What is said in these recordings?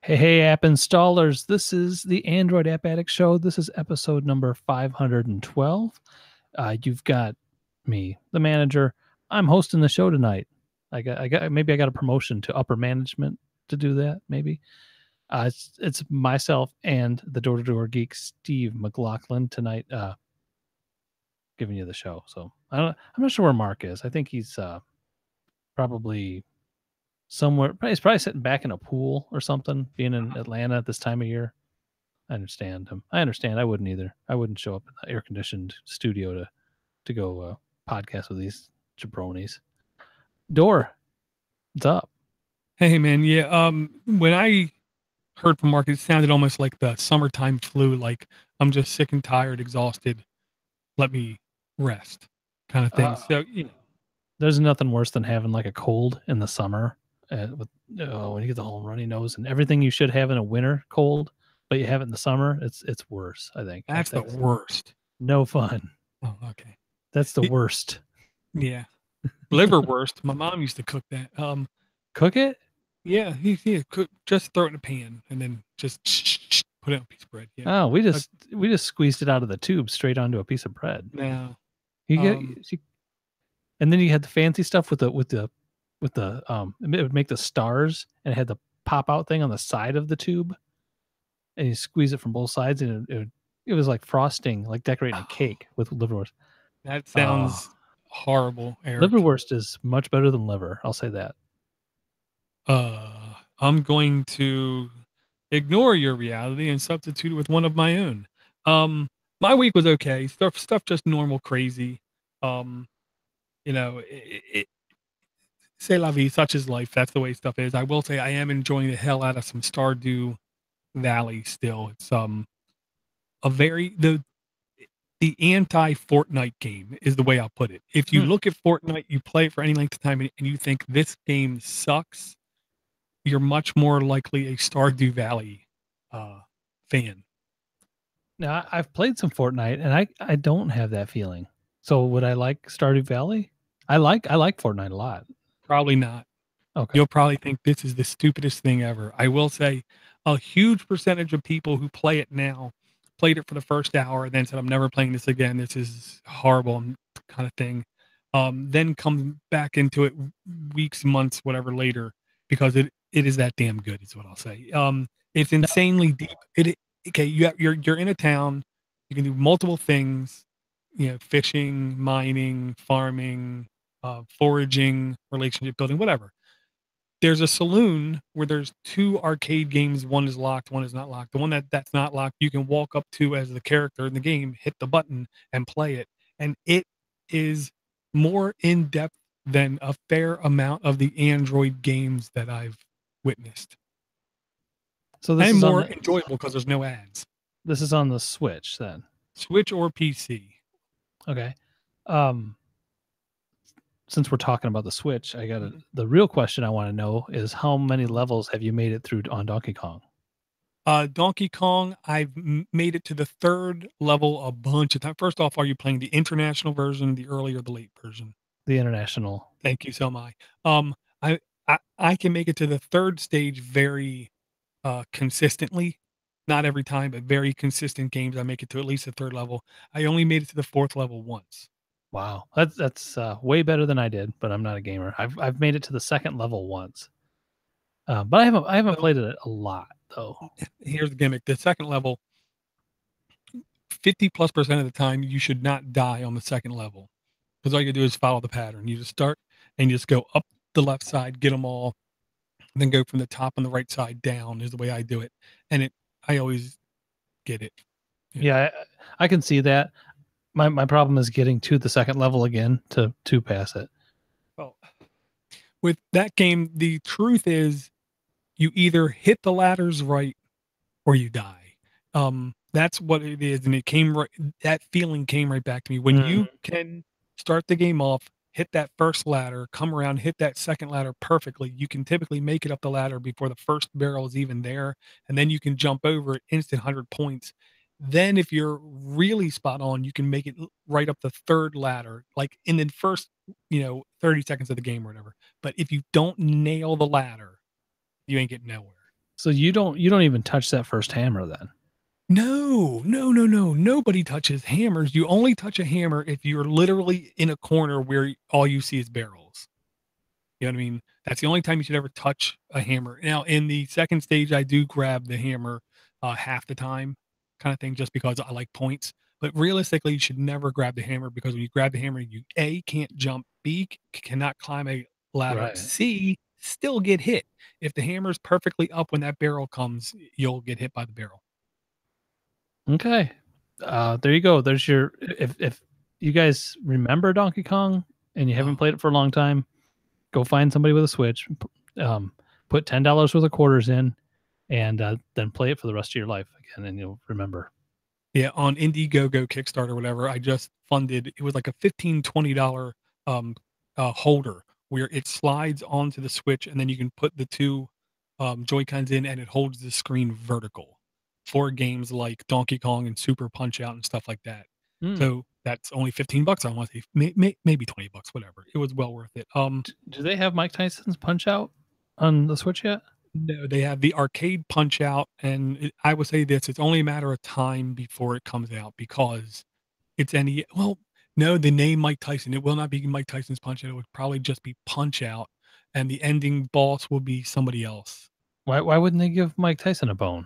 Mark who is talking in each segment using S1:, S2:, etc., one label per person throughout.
S1: Hey, app installers. This is the Android App Addict Show. This is episode number 512. You've got me, the manager. I'm hosting the show tonight. Maybe I got a promotion to upper management to do that. Maybe it's myself and the door-to-door geek Steve McLaughlin tonight, giving you the show. So I'm not sure where Mark is. I think he's probably somewhere. He's probably sitting back in a pool or something, being in Atlanta at this time of year. I understand him. I understand. I wouldn't either. I wouldn't show up in the air-conditioned studio to go podcast with these jabronis. Door, what's up?
S2: Hey man, yeah. When I heard from Mark, it sounded almost like the summertime flu. Like I'm just sick and tired, exhausted. Let me rest, kind of thing.
S1: Uh,
S2: So
S1: there's nothing worse than having like a cold in the summer with when you get the whole runny nose and everything you should have in a winter cold, but you have it in the summer. It's worse. I think
S2: that's the
S1: that's
S2: worst.
S1: no fun.
S2: Oh, okay.
S1: That's the worst.
S2: Yeah, liverwurst. My mom used to cook that.
S1: Cook it.
S2: Yeah, he cook. Just throw it in a pan and then just put it on a piece of bread. Yeah.
S1: Oh, we just squeezed it out of the tube straight onto a piece of bread.
S2: Now,
S1: You get, and then you had the fancy stuff with the it would make the stars and it had the pop out thing on the side of the tube, and you squeeze it from both sides, and it was like frosting, like decorating a cake with liverwurst.
S2: that sounds horrible, Eric.
S1: Liverwurst is much better than liver. I'll say that.
S2: I'm going to ignore your reality and substitute with one of my own. My week was okay. Stuff just normal, crazy. Um, c'est la vie, such is life. That's the way stuff is. I will say I am enjoying the hell out of some Stardew Valley still. It's a very the anti Fortnite game is the way I'll put it. If you look at Fortnite, you play it for any length of time, and you think this game sucks, you're much more likely a Stardew Valley fan.
S1: Now I've played some Fortnite, and I don't have that feeling. So would I like Stardew Valley? I like Fortnite a lot.
S2: Probably not.
S1: Okay.
S2: You'll probably think this is the stupidest thing ever. I will say a huge percentage of people who play it now played it for the first hour and then said, I'm never playing this again. This is horrible kind of thing. Then come back into it weeks, months, whatever later, because it is that damn good is what I'll say. It's insanely deep. You're in a town. You can do multiple things, fishing, mining, farming, foraging, relationship building, whatever. There's a saloon where there's two arcade games. One is locked, one is not locked. The one that's not locked, you can walk up to as the character in the game, hit the button, and play it. And it is more in depth than a fair amount of the Android games that I've witnessed.
S1: So this
S2: and
S1: is
S2: more enjoyable because there's no ads.
S1: This is on the Switch then.
S2: Switch or PC.
S1: Okay. Since we're talking about the Switch, the real question I want to know is how many levels have you made it through on Donkey Kong?
S2: Donkey Kong, I've made it to the third level a bunch of times. First off, are you playing the international version, the early or the late version?
S1: The international.
S2: Thank you so much. I can make it to the third stage very consistently. Not every time, but very consistent games. I make it to at least the third level. I only made it to the fourth level once.
S1: Wow, that's way better than I did, but I'm not a gamer. I've made it to the second level once, but I haven't played it a lot though.
S2: Here's the gimmick: the second level, 50+% of the time, you should not die on the second level because all you do is follow the pattern. You just start and you just go up the left side, get them all, and then go from the top on the right side down. Is the way I do it, and I always get it.
S1: Yeah, I can see that. My problem is getting to the second level again to pass it.
S2: Well, with that game, the truth is you either hit the ladders right or you die. That's what it is. And that feeling came right back to me. When you can start the game off, hit that first ladder, come around, hit that second ladder perfectly, you can typically make it up the ladder before the first barrel is even there. And then you can jump over it, instant 100 points. Then if you're really spot on, you can make it right up the third ladder, like in the first, 30 seconds of the game or whatever. But if you don't nail the ladder, you ain't getting nowhere.
S1: So you don't even touch that first hammer then.
S2: No, no, no, no. Nobody touches hammers. You only touch a hammer if you're literally in a corner where all you see is barrels. You know what I mean? That's the only time you should ever touch a hammer. Now, in the second stage, I do grab the hammer half the time, kind of thing, just because I like points. But realistically, you should never grab the hammer because when you grab the hammer, you A, can't jump, B, cannot climb a ladder,
S1: Right.
S2: C, still get hit. If the hammer's perfectly up when that barrel comes, you'll get hit by the barrel.
S1: Okay. There you go. There's your if you guys remember Donkey Kong and you haven't
S2: Oh,
S1: played it for a long time, go find somebody with a Switch, put $10 worth of quarters in, and then play it for the rest of your life again, and you'll remember.
S2: yeah, on Indiegogo, Kickstarter, whatever, I just funded it was like a $15-$20 um, holder where it slides onto the Switch and then you can put the two Joy-Cons in and it holds the screen vertical for games like Donkey Kong and Super Punch Out and stuff like that.
S1: Hmm.
S2: So that's only $15. I want to say maybe $20, whatever. It was well worth it.
S1: Do they have Mike Tyson's Punch Out on the Switch yet?
S2: No, they have the arcade Punch Out, and I would say this: it's only a matter of time before it comes out because it's any well, no, the name Mike Tyson, it will not be Mike Tyson's Punch-Out, it would probably just be Punch-Out, and the ending boss will be somebody else,
S1: Why wouldn't they give Mike Tyson a bone?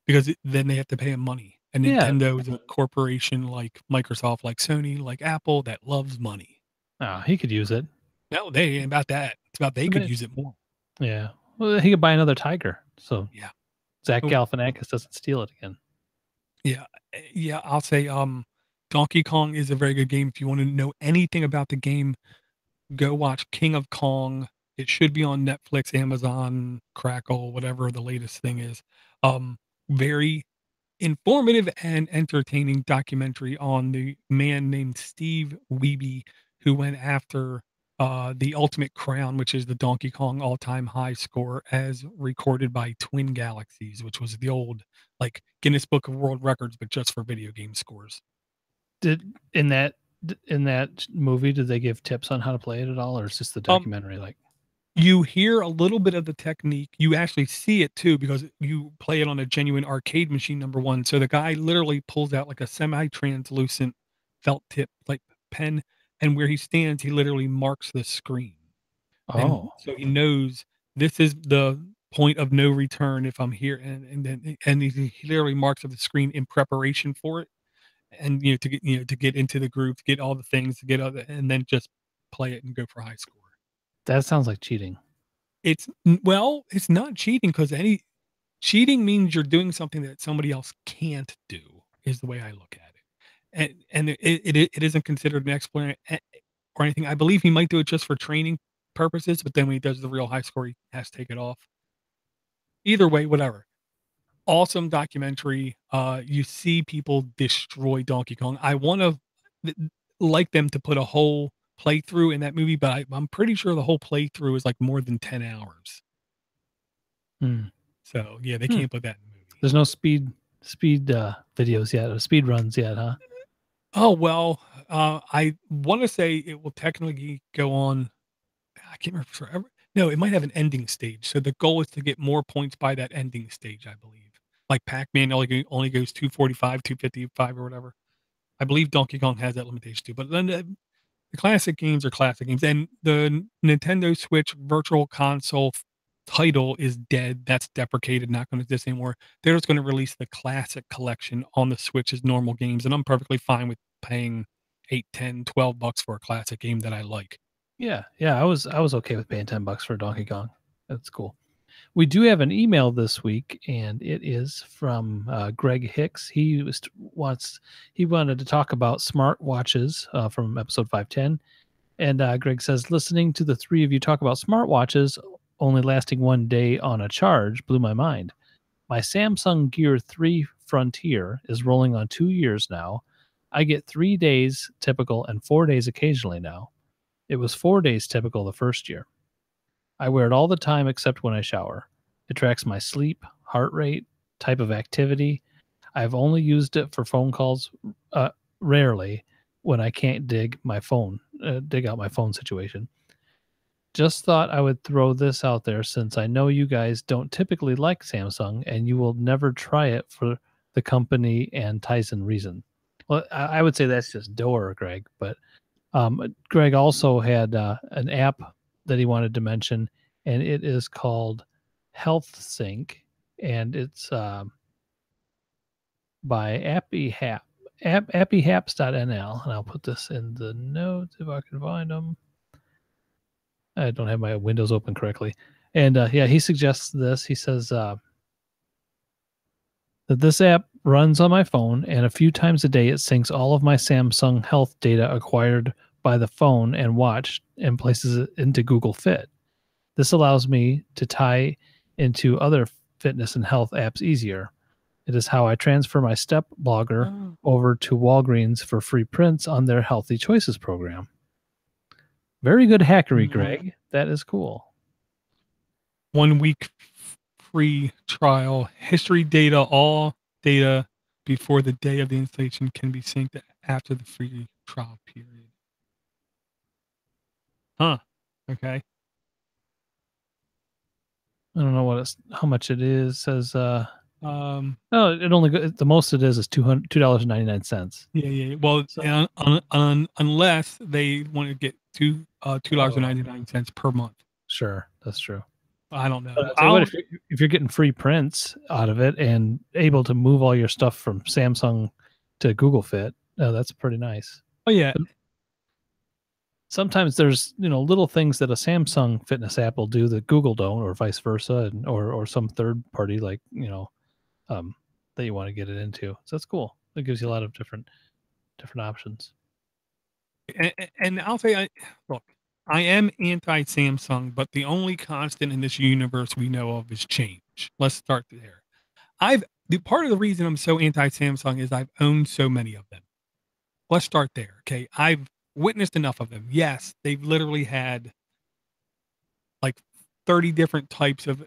S2: because then they have to pay him money, and
S1: Yeah.
S2: Nintendo is a corporation like Microsoft, like Sony, like Apple, that loves money.
S1: Oh, he could use it.
S2: No, they ain't about that. It's about they
S1: I
S2: could
S1: mean,
S2: use it more.
S1: yeah. Well, he could buy another tiger, so
S2: Yeah.
S1: Zach
S2: Oh,
S1: Galifianakis doesn't steal it again.
S2: yeah, yeah, I'll say, Donkey Kong is a very good game. If you wanna know anything about the game, go watch King of Kong. It should be on Netflix, Amazon, Crackle, whatever the latest thing is. Very informative and entertaining documentary on the man named Steve Wiebe, who went after the Ultimate Crown, which is the Donkey Kong all-time high score as recorded by Twin Galaxies, which was the old like Guinness Book of World Records, but just for video game scores.
S1: Did in that movie, did they give tips on how to play it at all, or is just the
S2: Um,
S1: documentary like?
S2: You hear a little bit of the technique. You actually see it too because you play it on a genuine arcade machine, number 1. So the guy literally pulls out like a semi-translucent felt tip like pen, and where he stands, he literally marks the screen. And
S1: Oh,
S2: so he knows this is the point of no return if I'm here, and then and he literally marks up the screen in preparation for it, and, to get into the groove, to get all the things, to get other and then just play it and go for high score.
S1: that sounds like cheating.
S2: Well, it's not cheating because any cheating means you're doing something that somebody else can't do, is the way I look at it. And it isn't considered an explanation or anything. I believe he might do it just for training purposes, but then when he does the real high score, he has to take it off. Either way, whatever. Awesome documentary. You see people destroy Donkey Kong. I wanna like them to put a whole playthrough in that movie, but I'm pretty sure the whole playthrough is, like, more than 10 hours.
S1: Hmm.
S2: So, yeah, they
S1: Hmm.
S2: can't put that in the movie.
S1: There's no speed videos yet, or speed runs yet, huh?
S2: Oh, well, I wanna say it will technically go on I can't remember forever. No, it might have an ending stage. So the goal is to get more points by that ending stage, I believe. Like Pac-Man only goes 245, 255 or whatever. I believe Donkey Kong has that limitation too. But then the classic games are classic games. And the Nintendo Switch Virtual Console title is dead. That's deprecated, not going to exist anymore. They're just going to release the classic collection on the Switch as normal games. And I'm perfectly fine with paying 8, 10, $12 for a classic game that I like.
S1: Yeah, yeah. I was okay with paying $10 for Donkey Kong. That's cool. We do have an email this week, and it is from Greg Hicks. He wanted to talk about smartwatches from episode 510. And Greg says, listening to the three of you talk about smartwatches only lasting one day on a charge blew my mind. My Samsung Gear 3 Frontier is rolling on 2 years now. I get 3 days typical and 4 days occasionally now. It was 4 days typical the first year. I wear it all the time except when I shower. It tracks my sleep, heart rate, type of activity. I've only used it for phone calls rarely when I can't dig out my phone situation. Just thought I would throw this out there since I know you guys don't typically like Samsung and you will never try it for the company and Tyson reason. Well, I would say that's just Door, Greg, but Greg also had an app that he wanted to mention, and it is called Health Sync, and it's by appyhaps.nl, and I'll put this in the notes if I can find them. I don't have my windows open correctly. And yeah, he suggests this. He says that this app runs on my phone, and a few times a day it syncs all of my Samsung Health data acquired by the phone and watch and places it into Google Fit. This allows me to tie into other fitness and health apps easier. It is how I transfer my step logger over to Walgreens for free prints on their Healthy Choices program. Very good hackery, Greg. That is cool.
S2: 1 week free trial. History data, all data before the day of the installation can be synced after the free trial period. Huh. Okay.
S1: I don't know how much it is. It says it only the most it is $2.99.
S2: Yeah. Well,
S1: So,
S2: unless they want to get $2.99 per month.
S1: Sure, that's true.
S2: I don't know.
S1: What, if you're getting free prints out of it and able to move all your stuff from Samsung to Google Fit, that's pretty nice.
S2: Oh yeah.
S1: But sometimes there's little things that a Samsung fitness app will do that Google don't, or vice versa, or some third party like that you want to get it into. So that's cool. It gives you a lot of different options.
S2: And I'll say, look, I am anti-Samsung, but the only constant in this universe we know of is change. Let's start there. Part of the reason I'm so anti-Samsung is I've owned so many of them. Let's start there. Okay. I've witnessed enough of them. Yes, they've literally had like 30 different types of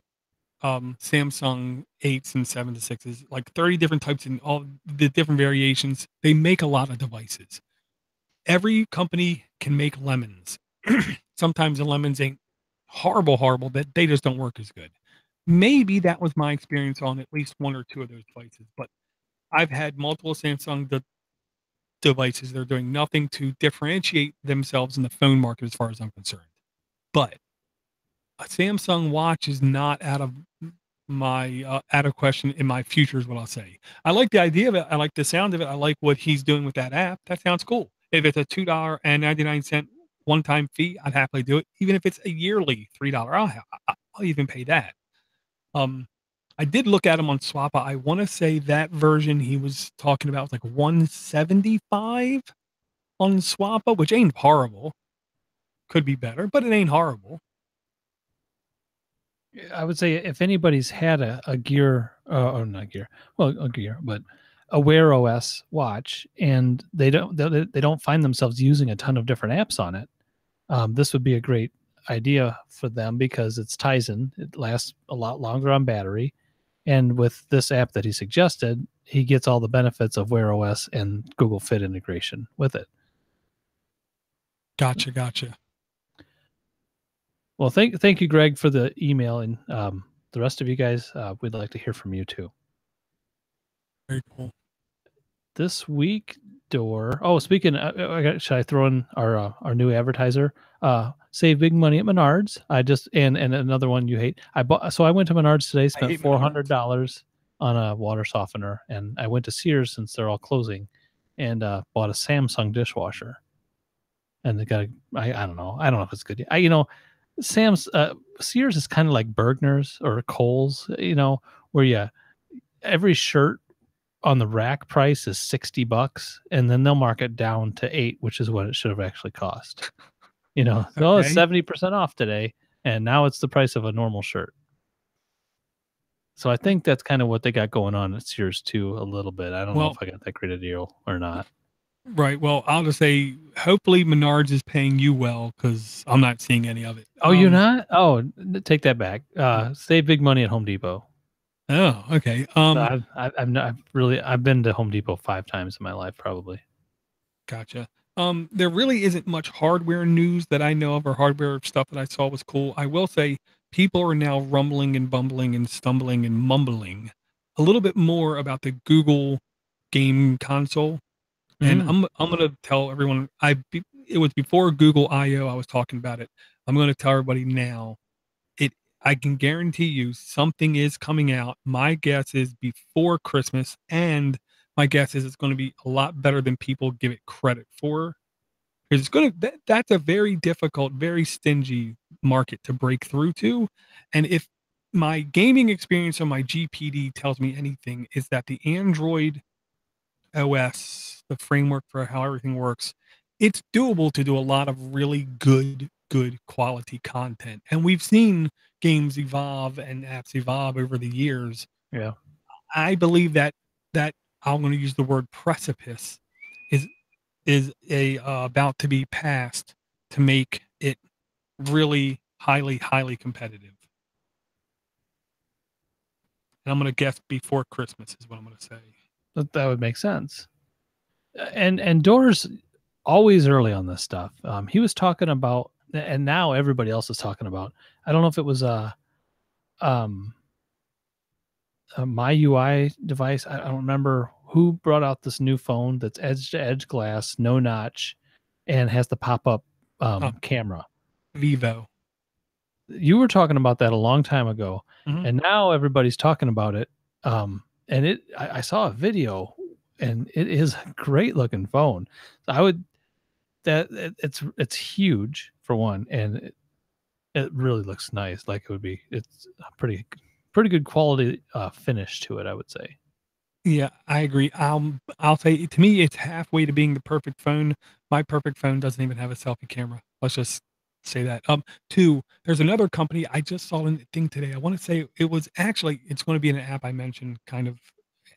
S2: Samsung 8s and 7s to 6s, like 30 different types in all the different variations. They make a lot of devices. Every company can make lemons. Sometimes the lemons ain't horrible, but they just don't work as good. Maybe that was my experience on at least one or two of those devices, but I've had multiple Samsung devices. They're doing nothing to differentiate themselves in the phone market as far as I'm concerned. But a Samsung watch is not out of question in my future is what I'll say. I like the idea of it. I like the sound of it. I like what he's doing with that app. That sounds cool. If it's a $2.99 one-time fee, I'd happily do it. Even if it's a yearly $3, I'll even pay that. I did look at him on Swappa. I want to say that version he was talking about was like $175 on Swappa, which ain't horrible. Could be better, but it ain't horrible.
S1: I would say if anybody's had a Gear, or not Gear, well, a Gear, but a Wear OS watch, and they don't find themselves using a ton of different apps on it, this would be a great idea for them because it's Tizen. It lasts a lot longer on battery, and with this app that he suggested, he gets all the benefits of Wear OS and Google Fit integration with it.
S2: Gotcha.
S1: Well, thank you, Greg, for the email, and the rest of you guys, we'd like to hear from you too.
S2: Very cool.
S1: This week, Door. Oh, speaking, should I throw in our new advertiser? Save big money at Menards. And another one you hate. I went to Menards today, spent $400 on a water softener, and I went to Sears since they're all closing, and bought a Samsung dishwasher. And they got I don't know if it's good. Sears is kind of like Bergner's or Kohl's, where every shirt on the rack price is $60, and then they'll mark it down to $8, which is what it should have actually cost. Okay. So it's 70% off today, and now it's the price of a normal shirt. So I think that's kind of what they got going on at Sears too, a little bit. I don't know if I got that great a deal or not.
S2: Right. Well, I'll just say, hopefully Menards is paying you well, because I'm not seeing any of it.
S1: Oh, you're not? Oh, take that back. Save big money at Home Depot.
S2: Oh, okay.
S1: I've been to Home Depot 5 times in my life, probably.
S2: Gotcha. There really isn't much hardware news that I know of, or hardware stuff that I saw was cool. I will say people are now rumbling and bumbling and stumbling and mumbling a little bit more about the Google game console. And
S1: Mm.
S2: I'm gonna tell everyone it was before Google I/O I was talking about it. I'm gonna tell everybody now. It I can guarantee you something is coming out. My guess is before Christmas, and my guess is it's gonna be a lot better than people give it credit for. It's gonna that's a very difficult, very stingy market to break through to. And if my gaming experience on my GPD tells me anything, is that the Android OS, the framework for how everything works, it's doable to do a lot of really good quality content. And we've seen games evolve and apps evolve over the years.
S1: Yeah.
S2: I believe that I'm going to use the word precipice is about to be passed to make it really highly competitive. And I'm going to guess before Christmas is what I'm going to say.
S1: That would make sense. And Doors always early on this stuff. He was talking about, and now everybody else is talking about. I don't know if it was um a my UI device. I don't remember who brought out this new phone that's edge to edge glass, no notch, and has the pop up
S2: Oh,
S1: camera.
S2: Vivo.
S1: You were talking about that a long time ago,
S2: Mhm.
S1: and now everybody's talking about it. And I saw a video, and it is a great looking phone. So I would it's huge for one, and it really looks nice. Like it would be, it's a pretty good quality finish to it, I would say.
S2: Yeah, I agree. I'll say to me, it's halfway to being the perfect phone. My perfect phone doesn't even have a selfie camera. Let's just say that. Two, there's another company I just saw a thing today. I want to say it was actually it's going to be in an app I mentioned kind of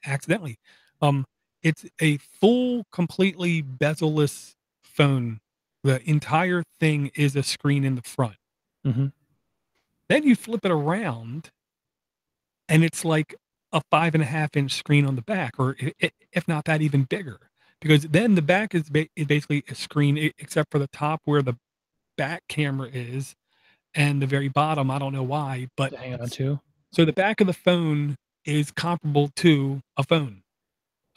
S2: accidentally. Um, it's a full, completely bezel-less phone. The entire thing is a screen in the front.
S1: Hmm.
S2: Then you flip it around and it's like a 5.5 inch screen on the back, or if not that, even bigger. Because then the back is basically a screen, except for the top where the back camera is, and the very bottom. I don't know why, but
S1: To hang on to.
S2: so the back of the phone is comparable to a phone,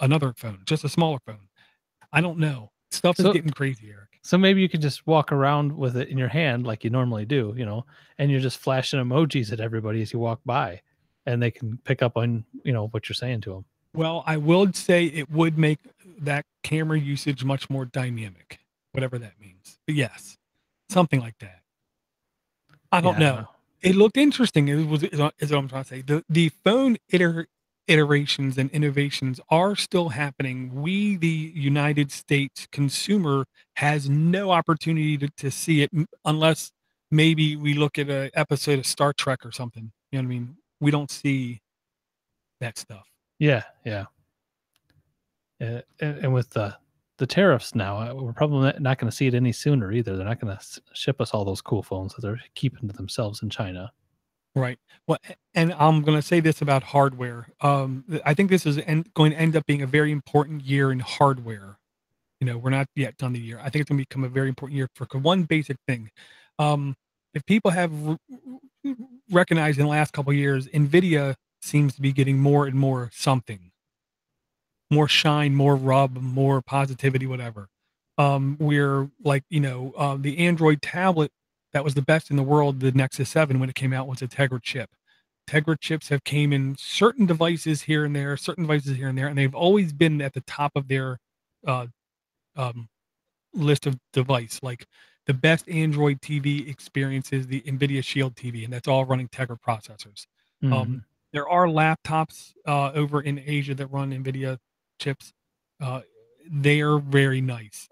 S2: another phone, just a smaller phone. I don't know. Stuff is
S1: So
S2: getting crazy, Eric.
S1: so maybe you could just walk around with it in your hand like you normally do, and you're just flashing emojis at everybody as you walk by, and they can pick up on what you're saying to them.
S2: Well, I would say it would make that camera usage much more dynamic, whatever that means. But yes, something like that. I don't
S1: Yeah, I don't know.
S2: know. It looked interesting. Is what I'm trying to say. The phone iterations and innovations are still happening. We, the United States consumer, has no opportunity to see it unless maybe we look at an episode of Star Trek or something. You know what I mean? We don't see that stuff.
S1: Yeah, yeah. And with the tariffs now, we're probably not going to see it any sooner either. They're not going to ship us all those cool phones that they're keeping to themselves in China.
S2: Right. Well, and I'm going to say this about hardware. I think this is going to end up being a very important year in hardware. You know, we're not yet done the year. I think it's going to become a very important year for one basic thing. Um, if people have recognized in the last couple of years, NVIDIA seems to be getting more and more something, more shine, more rub, more positivity, whatever. We're like, the Android tablet that was the best in the world, the Nexus 7, when it came out, was a Tegra chip. Tegra chips have came in certain devices here and there, and they've always been at the top of their uh, um, list of device. Like the best Android TV experience is the NVIDIA Shield TV, and that's all running Tegra processors. Um,
S1: Mhm.
S2: there are laptops over in Asia that run NVIDIA chips. Uh, they are very nice.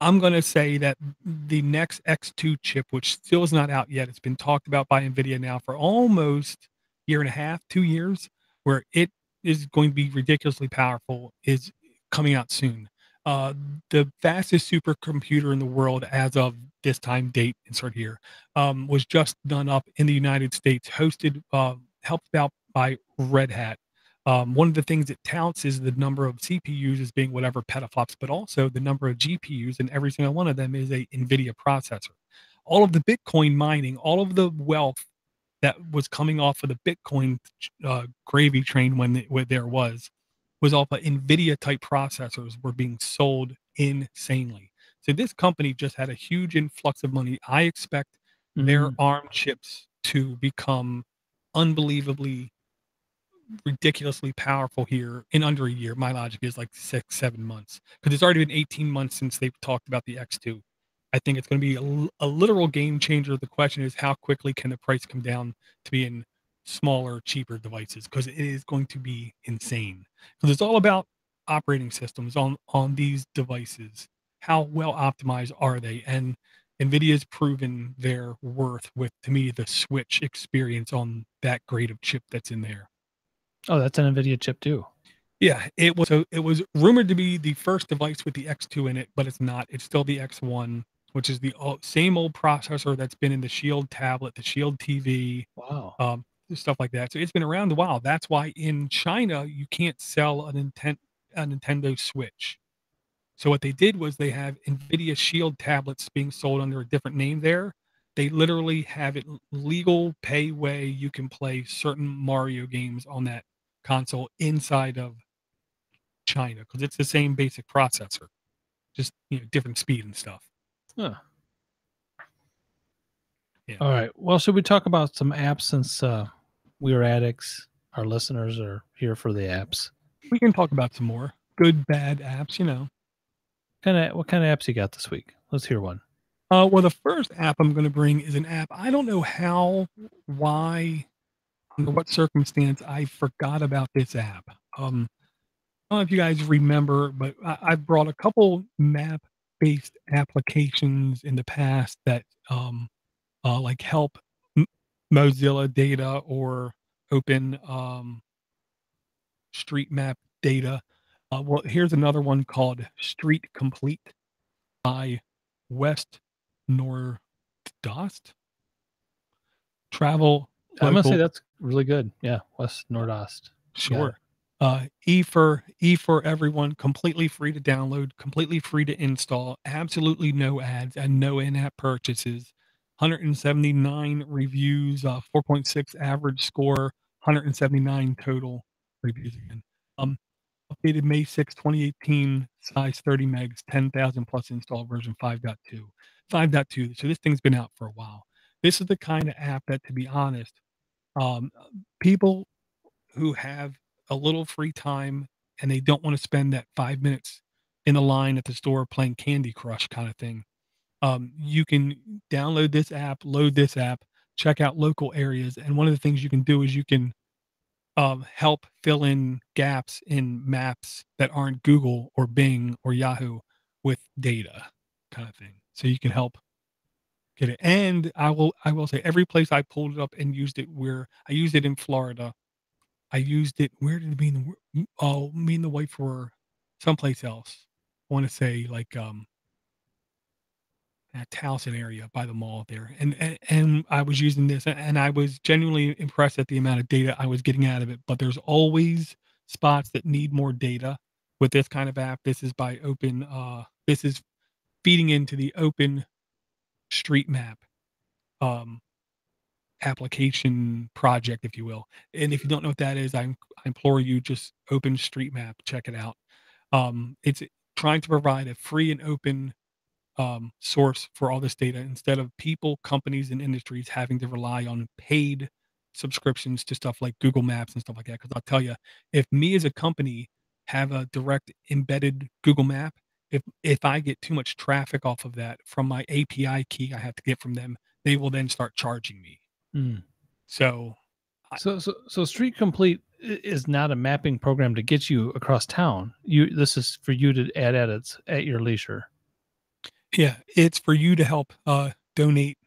S2: I'm going to say that the next X2 chip, which still is not out yet, it's been talked about by NVIDIA now for almost year and a half, 2 years, where it is going to be ridiculously powerful, is coming out soon. Uh, the fastest supercomputer in the world as of this time date, insert here, was just done up in the United States, hosted, helped out by Red Hat. One of the things it touts is the number of CPUs as being whatever petaflops, but also the number of GPUs, and every single one of them is a NVIDIA processor. All of the Bitcoin mining, all of the wealth that was coming off of the Bitcoin gravy train when there was off of NVIDIA type processors were being sold insanely. So this company just had a huge influx of money. I expect their
S1: Mm.
S2: ARM chips to become unbelievably ridiculously powerful here in under a year. My logic is like 6, 7 months because it's already been 18 months since they've talked about the X2. I think it's going to be a literal game changer. The question is, how quickly can the price come down to be in smaller, cheaper devices? Because it is going to be insane. Because it's all about operating systems on these devices. How well optimized are they? And NVIDIA's proven their worth with, to me, the Switch experience on that grade of chip that's in there.
S1: Oh, that's an NVIDIA chip too.
S2: Yeah, it was rumored to be the first device with the X2 in it, but it's not. It's still the X1, which is the same old processor that's been in the Shield tablet, the Shield TV,
S1: Wow.
S2: stuff like that. So it's been around a while. That's why in China you can't sell a Nintendo Switch. So what they did was they have NVIDIA Shield tablets being sold under a different name there. They literally have it legal pay way you can play certain Mario games on that console inside of China because it's the same basic processor, just different speed and stuff.
S1: Huh.
S2: Yeah,
S1: All right. Well, should we talk about some apps since we are addicts? Our listeners are here for the apps.
S2: we can talk about some more good, bad apps.
S1: What kind of apps you got this week? Let's hear one.
S2: Well, the first app I'm going to bring is an app. I don't know how, why, under what circumstance I forgot about this app. I don't know if you guys remember, but I've brought a couple map-based applications in the past that like help M- Mozilla data or open street map data. Well, here's another one called Street Complete by West Nordost. Travel
S1: I'm gonna say
S2: local.
S1: that's really good. Yeah, West Nordost. You got it.
S2: Sure. E for everyone, completely free to download, completely free to install, absolutely no ads and no in-app purchases. 179 reviews, 4.6 average score, 179 total reviews again. Um, Updated May 6, 2018, size 30 megs, 10,000 plus install version 5.2. 5.2. So this thing's been out for a while. This is the kind of app that, to be honest, um, people who have a little free time and they don't want to spend that 5 minutes in the line at the store playing Candy Crush kind of thing. You can download this app, load this app, check out local areas. And one of the things you can do is you can help fill in gaps in maps that aren't Google or Bing or Yahoo with data kind of thing. So you can help get it. And I will say every place I pulled it up and used it where I used it in Florida. I used it where did me and me and the wife were someplace else. I wanna say, like, at Towson area by the mall there, and I was using this, and I was genuinely impressed at the amount of data I was getting out of it, but there's always spots that need more data with this kind of app. This is feeding into the Open Street Map, um, application project, if you will. And if you don't know what that is, I implore you, just open Street Map, check it out. It's trying to provide a free and open source for all this data instead of people, companies, and industries having to rely on paid subscriptions to stuff like Google Maps and stuff like that. Because I'll tell you, if me as a company have a direct embedded Google Map, if I get too much traffic off of that from my API key I have to get from them, they will then start charging me.
S1: Mm.
S2: So, I
S1: So Street Complete is not a mapping program to get you across town. This is for you to add edits at your leisure.
S2: yeah, it's for you to help donate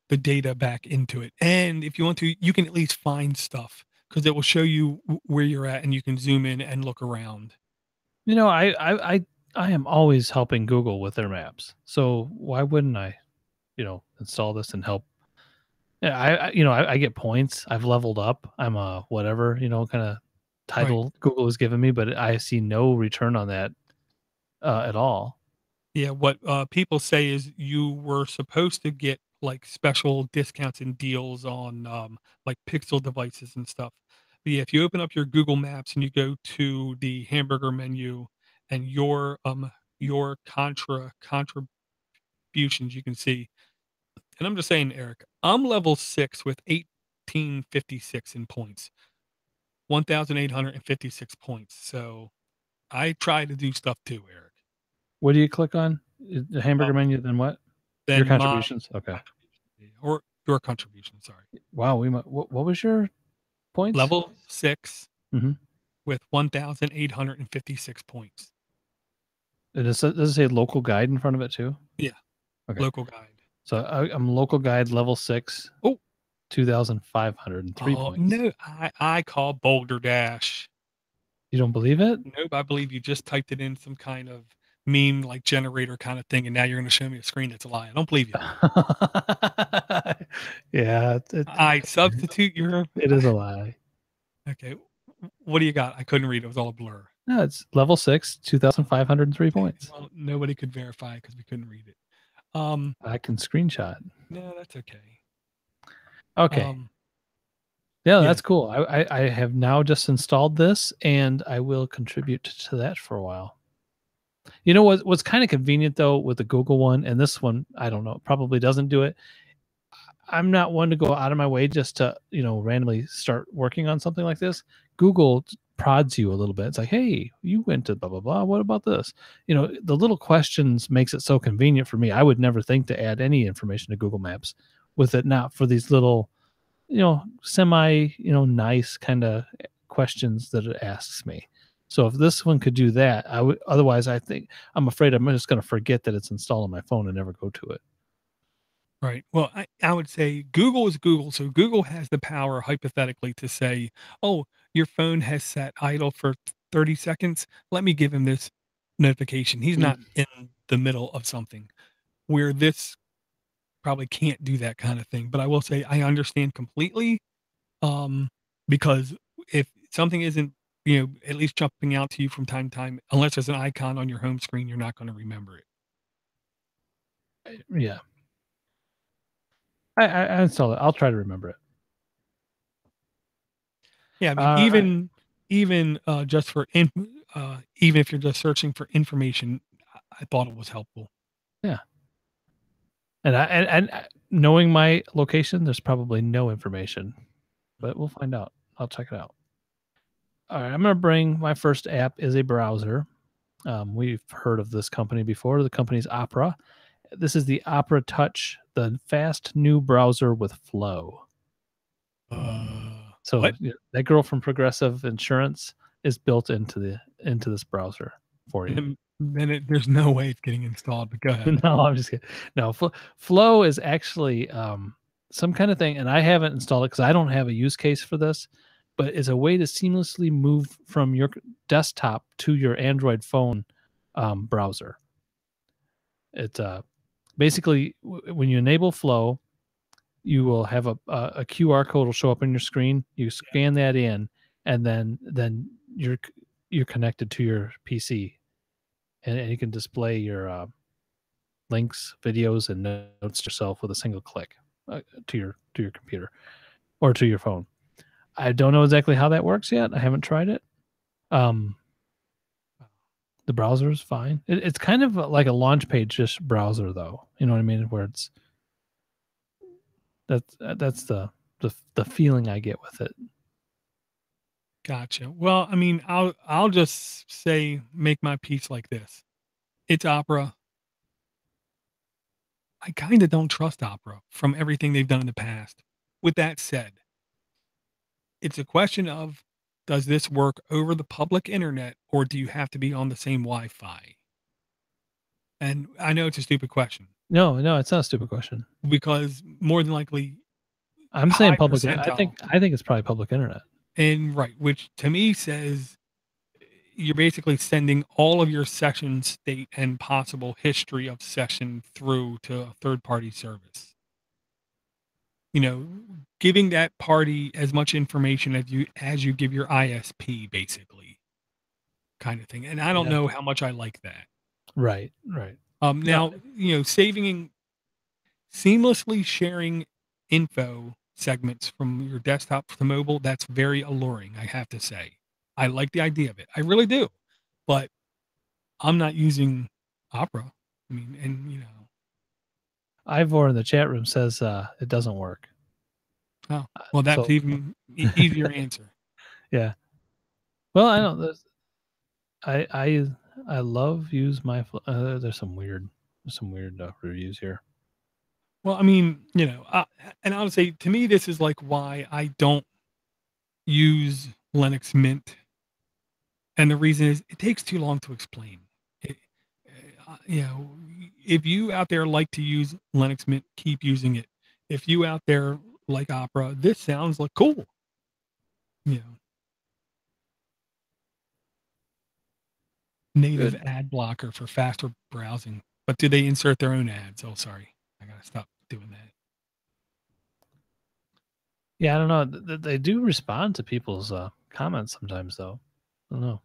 S2: the data back into it. And if you want to, you can at least find stuff because it will show you where you're at and you can zoom in and look around.
S1: You know, I am always helping Google with their maps. So why wouldn't I, install this and help? Yeah, I get points. I've leveled up. I'm a whatever, kind of title Google has given me, but I see no return on that at all.
S2: Yeah, what people say is you were supposed to get like special discounts and deals on like Pixel devices and stuff. But yeah, if you open up your Google Maps and you go to the hamburger menu and your contributions, you can see. And I'm just saying, Eric, I'm level 6 with 1856 in points. 1,856 points. So I try to do stuff too, Eric.
S1: What do you click on? The hamburger menu, then what? Your
S2: Then my
S1: contributions. Okay.
S2: or your contribution, sorry.
S1: Wow. What was your points?
S2: Level 6
S1: Mm-hmm.
S2: with 1,856 points.
S1: Does it say local guide in front of it too?
S2: Yeah.
S1: Okay.
S2: Local guide.
S1: So I'm local guide level 6.
S2: Oh,
S1: 2,503 points.
S2: No, I call Boulder Dash.
S1: You don't believe it?
S2: Nope, I believe you just typed it in some kind of meme like generator kind of thing, and now you're going to show me a screen that's a lie. I don't believe you.
S1: Yeah.
S2: I substitute your.
S1: It is a lie.
S2: Okay. What do you got? I couldn't read. It was all a blur.
S1: No, it's level 6, 2,503 points.
S2: Well, nobody could verify because we couldn't read it.
S1: I can screenshot.
S2: No, that's okay.
S1: Okay. Yeah, that's cool. I have now just installed this, and I will contribute to that for a while. You know what's kind of convenient though with the Google one, and this one, I don't know, probably doesn't do it. I'm not one to go out of my way just to, randomly start working on something like this. Google prods you a little bit. It's like, hey, you went to blah, blah, blah. What about this? The little questions makes it so convenient for me. I would never think to add any information to Google Maps with it not for these little, semi, nice kind of questions that it asks me. So if this one could do that, I would. Otherwise, I'm afraid I'm just going to forget that it's installed on my phone and never go to it.
S2: Right. Well, I would say Google is Google. So Google has the power hypothetically to say, oh, your phone has sat idle for 30 seconds. Let me give him this notification. He's not in the middle of something, where this probably can't do that kind of thing. But I will say I understand completely, because if something isn't, at least jumping out to you from time to time, unless there's an icon on your home screen, you're not going to remember it.
S1: Yeah. I install it. I'll try to remember it.
S2: Yeah, I mean, even just for even if you're just searching for information, I thought it was helpful.
S1: Yeah. And knowing my location, there's probably no information, but we'll find out. I'll check it out. All right, I'm going to bring my first app is a browser. We've heard of this company before. The company's Opera. This is the Opera Touch, the fast new browser with Flow. So
S2: what?
S1: That girl from Progressive Insurance is built into this browser for you.
S2: Then there's no way it's getting installed. But go ahead.
S1: No, I'm just kidding. No, Flow is actually some kind of thing, and I haven't installed it because I don't have a use case for this. But it's a way to seamlessly move from your desktop to your Android phone browser. It's basically when you enable Flow, you will have a QR code will show up on your screen. You scan that in, and then you're connected to your PC, and you can display your links, videos, and notes yourself with a single click to your computer or to your phone. I don't know exactly how that works yet. I haven't tried it. The browser is fine. It's kind of like a launch page just browser, though. You know what I mean? Where it's that's the feeling I get with it.
S2: Gotcha. Well, I mean, I'll just say make my piece like this. It's Opera. I kind of don't trust Opera from everything they've done in the past. With that said, it's a question of, does this work over the public internet, or do you have to be on the same Wi-Fi? And I know it's a stupid question.
S1: No, it's not a stupid question.
S2: Because more than likely,
S1: I'm saying public. I think it's probably public internet.
S2: And right, which to me says you're basically sending all of your session state and possible history of session through to a third-party service. giving that party as much information as you give your ISP, basically, kind of thing. And I don't know how much I like that.
S1: Right. Right.
S2: Now, seamlessly sharing info segments from your desktop to mobile, that's very alluring, I have to say. I like the idea of it. I really do. But I'm not using Opera. I mean, and
S1: Ivor in the chat room says it doesn't work.
S2: Oh, well, that's
S1: So-
S2: even easier answer.
S1: Yeah. Well, I don't. I love use my. There's some weird reviews here.
S2: Well, I mean, and I would say to me, this is like why I don't use Linux Mint. And the reason is it takes too long to explain. If you out there like to use Linux Mint, keep using it. If you out there like Opera, this sounds like cool. Native ad blocker for faster browsing. But do they insert their own ads? Oh, sorry. I got to stop doing that.
S1: Yeah, I don't know. They do respond to people's comments sometimes, though. I don't know.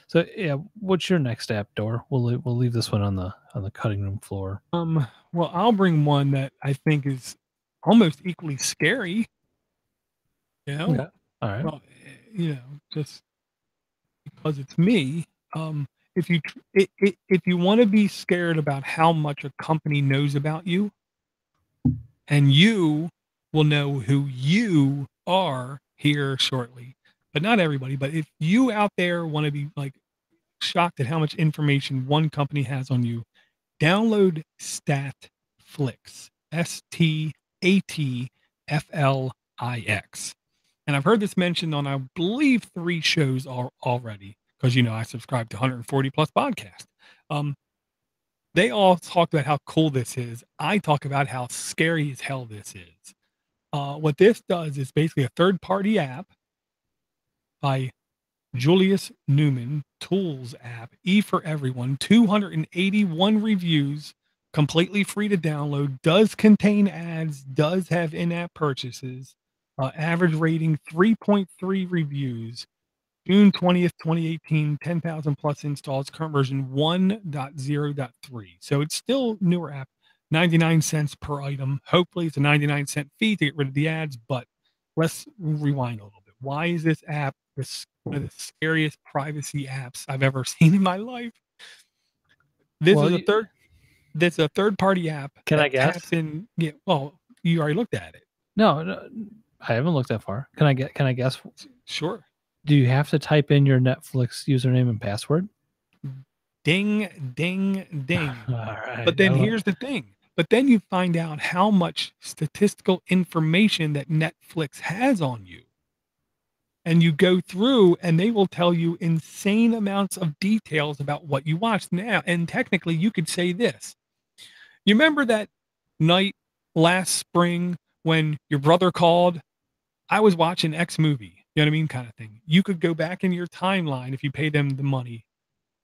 S1: So yeah, what's your next app, Door? We'll leave this one on the cutting room floor.
S2: Well, I'll bring one that I think is almost equally scary.
S1: Yeah. All right.
S2: Well, just because it's me. If you want to be scared about how much a company knows about you, and you will know who you are here shortly, but not everybody. But if you out there want to be like shocked at how much information one company has on you, download StatFlix, StatFlix. And I've heard this mentioned on, I believe, 3 shows already, because, I subscribe to 140 plus podcasts. They all talk about how cool this is. I talk about how scary as hell this is. What this does is basically a third-party app by Julius Newman, tools app, E for everyone, 281 reviews, completely free to download, does contain ads, does have in-app purchases, average rating 3.3 reviews, June 20th, 2018, 10,000 plus installs, current version 1.0.3. So it's still newer app, 99 cents per item. Hopefully it's a 99-cent fee to get rid of the ads, but let's rewind a little bit. Why is this app one of the scariest privacy apps I've ever seen in my life? This is a third-party app.
S1: Can I guess?
S2: Taps in, well, you already looked at it.
S1: No, I haven't looked that far. Can I guess?
S2: Sure.
S1: Do you have to type in your Netflix username and password?
S2: Ding, ding, ding.
S1: All right.
S2: But then here's the thing. But then you find out how much statistical information that Netflix has on you. And you go through and they will tell you insane amounts of details about what you watched now. And technically you could say this. You remember that night last spring when your brother called? I was watching X movie. You know what I mean? Kind of thing. You could go back in your timeline if you pay them the money.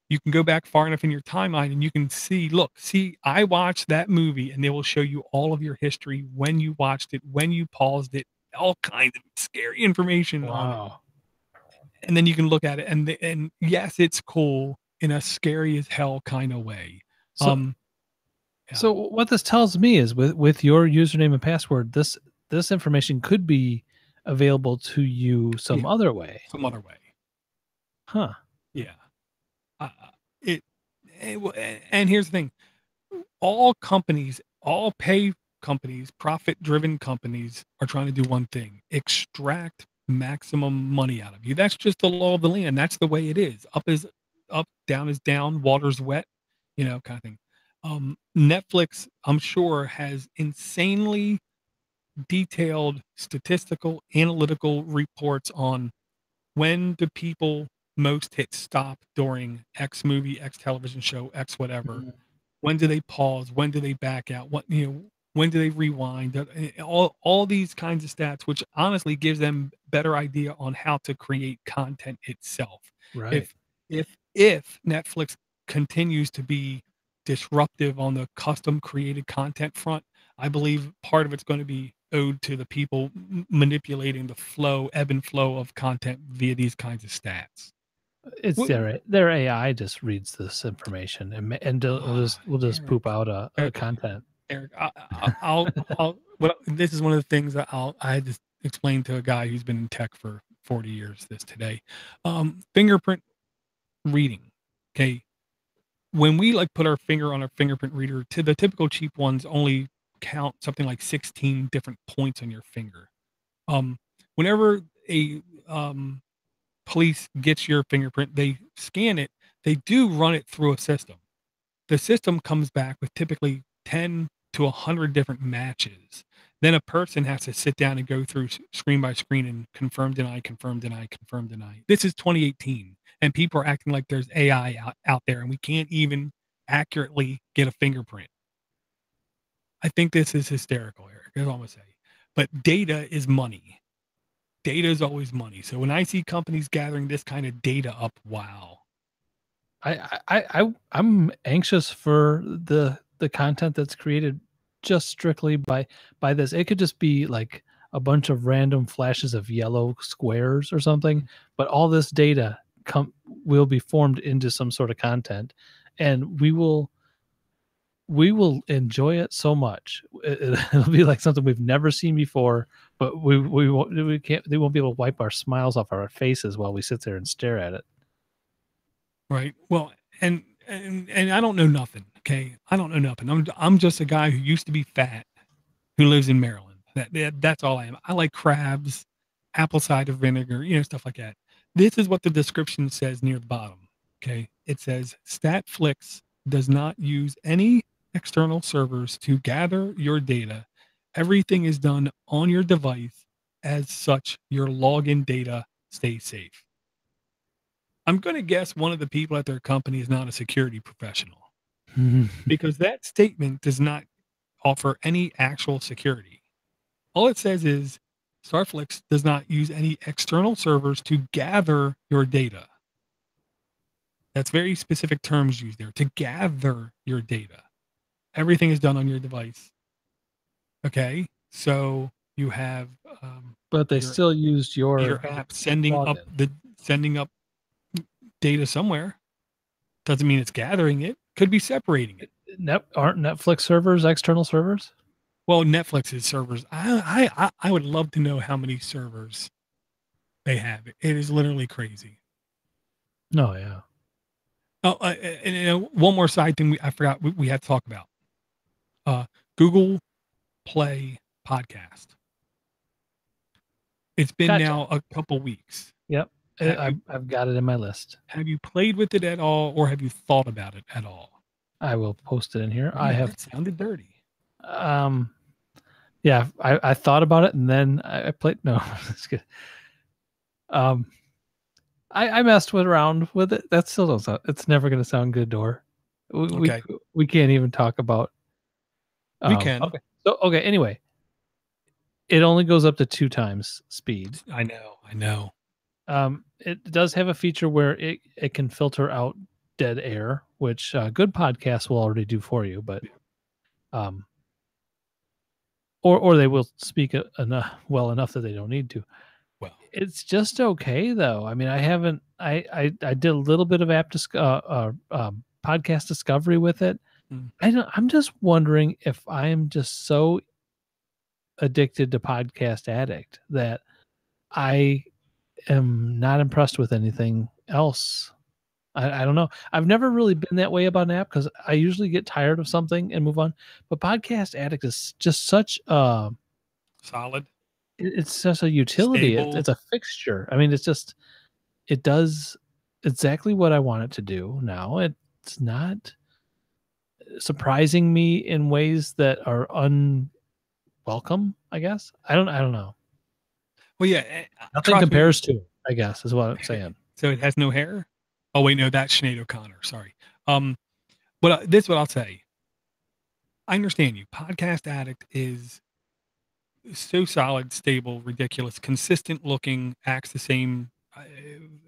S2: You can go back far enough in your timeline and you can see, I watched that movie, and they will show you all of your history, when you watched it, when you paused it, all kinds of scary information on it. And then you can look at it and yes, it's cool in a scary as hell kind of way.
S1: So what this tells me is with your username and password, this information could be available to you some other way.
S2: Huh. Yeah. And here's the thing. All companies, all pay companies, profit-driven companies are trying to do one thing: extract maximum money out of you. That's just the law of the land. That's the way it is. Up is up, down is down, water's wet, kind of thing. Netflix, I'm sure, has insanely detailed statistical analytical reports on when do people most hit stop during X movie, X television show, X whatever. Mm-hmm. When do they pause? When do they back out? When do they rewind? All these kinds of stats, which honestly gives them better idea on how to create content itself.
S1: Right.
S2: If Netflix continues to be disruptive on the custom created content front, I believe part of it's going to be owed to the people manipulating the ebb and flow of content via these kinds of stats.
S1: It's their AI just reads this information and we'll just
S2: Eric,
S1: poop out a content.
S2: Eric, this is one of the things that I had to explain to a guy who's been in tech for 40 years this today. Fingerprint reading. Okay. When we like put our finger on our fingerprint reader, to the typical cheap ones only count something like 16 different points on your finger. Whenever a police gets your fingerprint, they scan it, they do run it through a system. The system comes back with typically 10 to 100 different matches. Then a person has to sit down and go through screen by screen and confirm, deny, confirm, deny, confirm, deny. This is 2018, and people are acting like there's AI out there, and we can't even accurately get a fingerprint. I think this is hysterical, Eric. That's all I'm going to say. But data is money. Data is always money. So when I see companies gathering this kind of data up, wow.
S1: I'm anxious for the content that's created just strictly by this. It could just be like a bunch of random flashes of yellow squares or something, but all this data will be formed into some sort of content, and we will enjoy it so much. It'll be like something we've never seen before, but they won't be able to wipe our smiles off our faces while we sit there and stare at it.
S2: Right. Well, and I don't know nothing. Okay. I don't know nothing. I'm just a guy who used to be fat, who lives in Maryland. That's all I am. I like crabs, apple cider vinegar, stuff like that. This is what the description says near the bottom. Okay. It says Statflix does not use any external servers to gather your data. Everything is done on your device. As such, your login data stays safe. I'm going to guess one of the people at their company is not a security professional because that statement does not offer any actual security. All it says is Starflix does not use any external servers to gather your data. That's very specific terms used there, to gather your data. Everything is done on your device. Okay, so you have,
S1: but they still used your
S2: app sending up data somewhere. Doesn't mean it's gathering it. Could be separating it.
S1: Aren't Netflix servers external servers?
S2: Well, Netflix's servers. I would love to know how many servers they have. It is literally crazy.
S1: No, yeah.
S2: Oh, and one more side thing I forgot we had to talk about. Google Play podcast. It's been now a couple weeks.
S1: Yep. I've got it in my list.
S2: Have you played with it at all, or have you thought about it at all?
S1: I will post it in here.
S2: That sounded dirty.
S1: Yeah, I thought about it and then I played. No, it's good. I messed around with it. That still doesn't sound, it's never going to sound good, Door. We can't even talk about.
S2: We can.
S1: Okay. So, anyway, it only goes up to 2 times speed.
S2: I know.
S1: It does have a feature where it can filter out dead air, which good podcasts will already do for you, but or they will speak well enough that they don't need to.
S2: Well,
S1: it's just okay though. I mean, I did a little bit of podcast discovery with it. I'm just wondering if I am just so addicted to Podcast Addict that I am not impressed with anything else. I don't know. I've never really been that way about an app because I usually get tired of something and move on. But Podcast Addict is just such a
S2: solid.
S1: It's just a utility. It's a fixture. I mean, it does exactly what I want it to do now. It's not surprising me in ways that are unwelcome, I guess. I don't know.
S2: Well, yeah.
S1: Nothing compares to it, I guess, is what I'm saying.
S2: So it has no hair? Oh, wait, no, that's Sinead O'Connor. Sorry. But this is what I'll say. I understand you. Podcast Addict is so solid, stable, ridiculous, consistent looking, acts the same,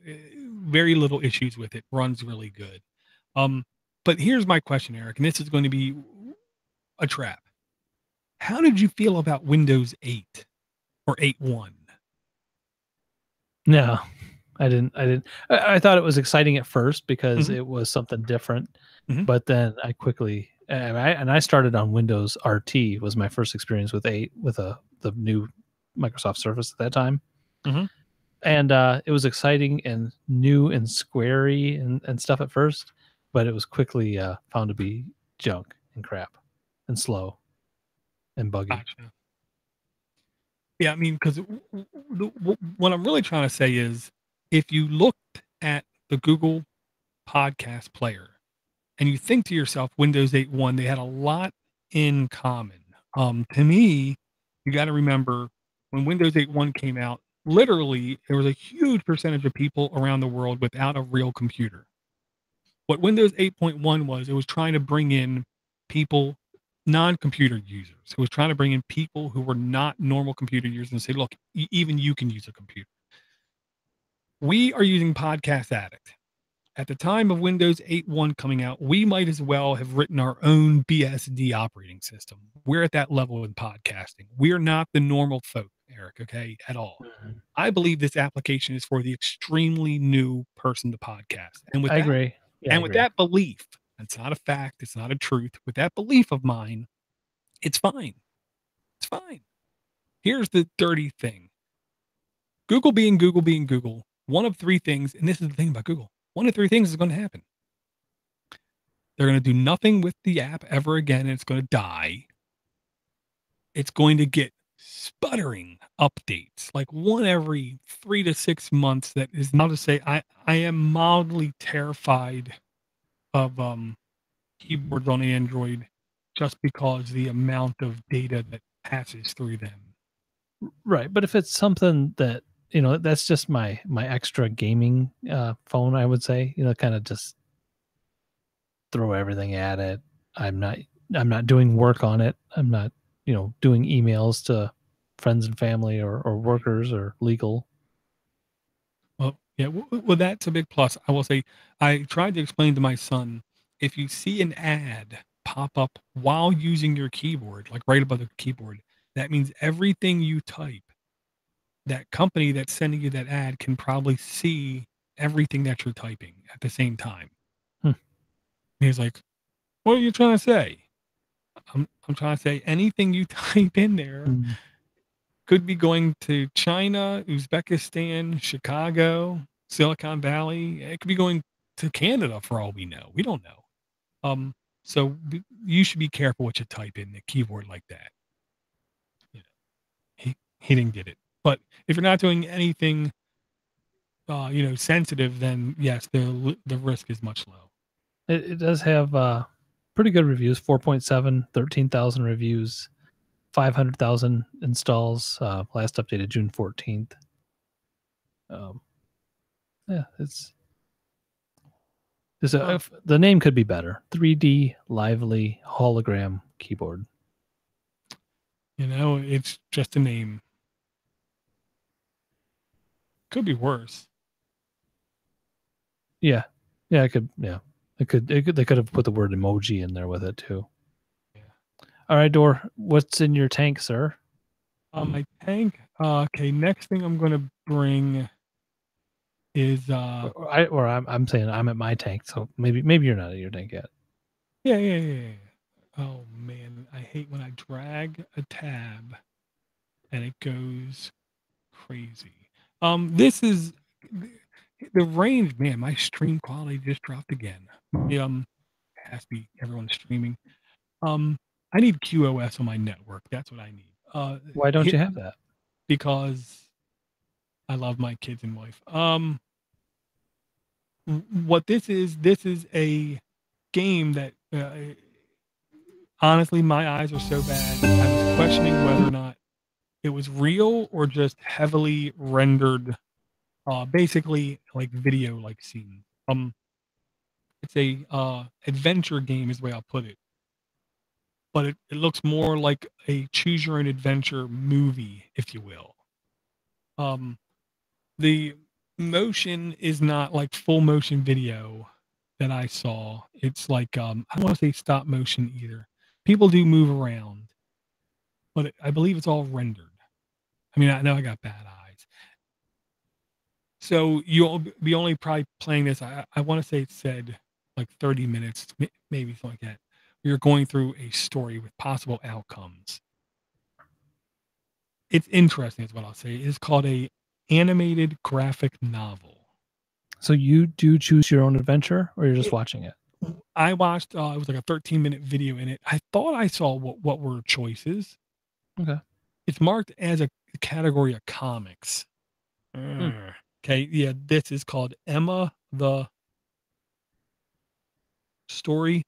S2: very little issues with it, runs really good. But here's my question, Eric, and this is going to be a trap. how did you feel about Windows 8 or 8.1?
S1: No, I didn't. I thought it was exciting at first because
S2: Mhm.
S1: it was something different,
S2: Mhm.
S1: but then I quickly and I started on Windows RT was my first experience with 8 with the new Microsoft Surface at that time.
S2: Mhm.
S1: And it was exciting and new and squarey and stuff at first, but it was quickly found to be junk and crap and slow and buggy.
S2: Gotcha. Yeah, I mean, because what I'm really trying to say is, if you looked at the Google Podcast Player and you think to yourself, Windows 8.1, they had a lot in common. To me, you got to remember when Windows 8.1 came out, literally there was a huge percentage of people around the world without a real computer. What Windows 8.1 was, it was trying to bring in people, non-computer users. It was trying to bring in people who were not normal computer users and say, look, even you can use a computer. We are using Podcast Addict. At the time of Windows 8.1 coming out, we might as well have written our own BSD operating system. We're at that level in podcasting. We're not the normal folk, Eric, okay, at all.
S1: Mhm.
S2: I believe this application is for the extremely new person to podcast.
S1: I agree. Yeah, I
S2: And with
S1: agree.
S2: that belief, it's not a fact, it's not a truth. With that belief of mine, it's fine. It's fine. Here's the dirty thing. Google being Google being Google, one of three things, and this is the thing about Google, one of three things is going to happen. They're going to do nothing with the app ever again, and it's going to die. It's going to get sputtering updates, like one every 3 to 6 months. That is not to say I am mildly terrified of keyboards on Android just because the amount of data that passes through them.
S1: Right, but if it's something that that's just my extra gaming phone, I would say, kind of just throw everything at it. I'm not I'm not doing work on it. I'm not, doing emails to friends and family or workers or legal.
S2: Well, yeah, well, that's a big plus. I will say, I tried to explain to my son, if you see an ad pop up while using your keyboard, like right above the keyboard, that means everything you type, that company that's sending you that ad can probably see everything that you're typing at the same time.
S1: Hmm.
S2: He's like, what are you trying to say? I'm trying to say anything you type in there
S1: Mm.
S2: could be going to China, Uzbekistan, Chicago, Silicon Valley. It could be going to Canada for all we know. We don't know. You should be careful what you type in the keyboard like that. You know, he didn't get it. But if you're not doing anything, sensitive, then yes, the risk is much low.
S1: It does have pretty good reviews, 4.7, 13,000 reviews, 500,000 installs, last updated June 14th. Yeah, the name could be better. 3D lively hologram keyboard.
S2: It's just a name. Could be worse.
S1: Yeah. Yeah, it could. Yeah. They could have put the word emoji in there with it too.
S2: Yeah.
S1: All right, Door, what's in your tank, sir?
S2: My tank. Okay, next thing I'm gonna bring is
S1: I'm saying I'm at my tank, so maybe you're not at your tank yet.
S2: yeah. Oh man, I hate when I drag a tab and it goes crazy. This is the range, man. My stream quality just dropped again. It has to be everyone's streaming. I need QoS on my network. That's what I need.
S1: Why don't you have that?
S2: Because I love my kids and wife. What this is a game that honestly, my eyes are so bad. I was questioning whether or not it was real or just heavily rendered, basically like video like scene. It's a adventure game is the way I'll put it. But it looks more like a choose your own adventure movie, if you will. The motion is not like full motion video that I saw. It's like I don't want to say stop motion either. People do move around. but I believe it's all rendered. I mean, I know I got bad eyes. So you'll be only probably playing this. I want to say it said like 30 minutes, maybe something like that. You're going through a story with possible outcomes. It's interesting, is what I'll say. It's called a animated graphic novel.
S1: So you do choose your own adventure, or you're just watching it?
S2: I watched. It was like a 13-minute video in it. I thought I saw what were choices.
S1: Okay.
S2: It's marked as a category of comics. Okay, yeah, this is called Emma the Story,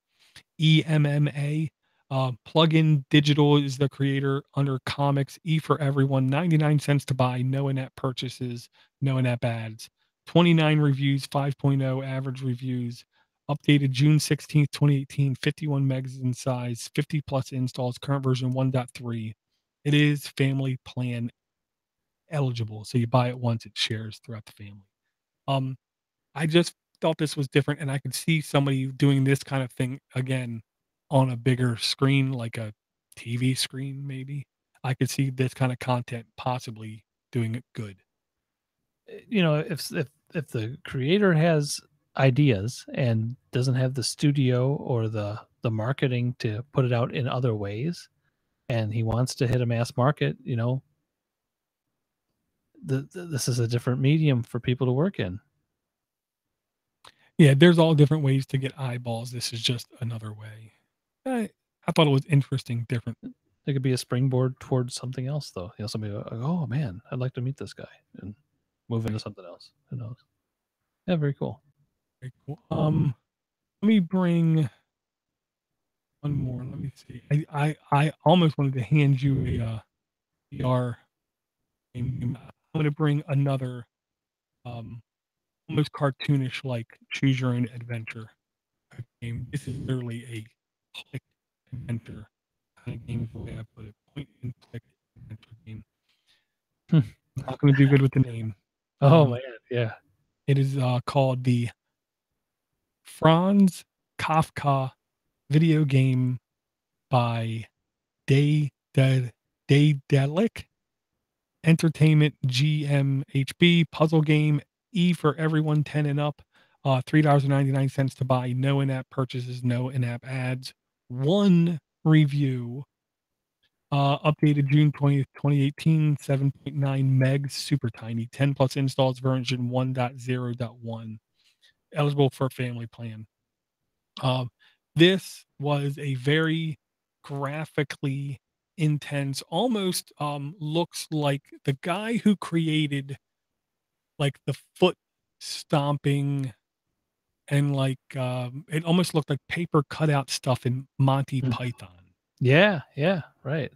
S2: EMMA. Plugin Digital is the creator under comics. E for everyone, 99 cents to buy, no in-app purchases, no in-app ads. 29 reviews, 5.0 average reviews. Updated June 16th, 2018, 51 megs in size, 50 plus installs, current version 1.3. It is family plan eligible. So you buy it once, it shares throughout the family. I just thought this was different, and I could see somebody doing this kind of thing again on a bigger screen, like a TV screen, maybe. I could see this kind of content possibly doing it good.
S1: You know, if the creator has ideas and doesn't have the studio or the marketing to put it out in other ways, and he wants to hit a mass market, you know, this is a different medium for people to work in.
S2: Yeah, there's all different ways to get eyeballs. This is just another way. I thought it was interesting, different.
S1: It could be a springboard towards something else, though. You know, somebody go, oh man, I'd like to meet this guy and move into something else. Who knows? Yeah, very cool.
S2: Very cool. Let me bring one more. Let me see. I almost wanted to hand you a VR game. I'm going to bring another almost cartoonish, like choose your own adventure game. This is literally a click adventure kind of game, is the way I put it. Point and click adventure game. Not going to do good with the name.
S1: Oh man, yeah.
S2: It is called the Franz Kafka video game by Daedalic Entertainment GmbH. Puzzle game. E for everyone, 10 and up. $3.99 to buy. No in-app purchases, no in-app ads. One review. Updated June 20th, 2018, 7.9 megs, super tiny, 10 plus installs, version 1.0.1. Eligible for a family plan. This was a very graphically intense, almost looks like the guy who created like the foot stomping and like it almost looked like paper cutout stuff in Monty Python.
S1: Yeah, right.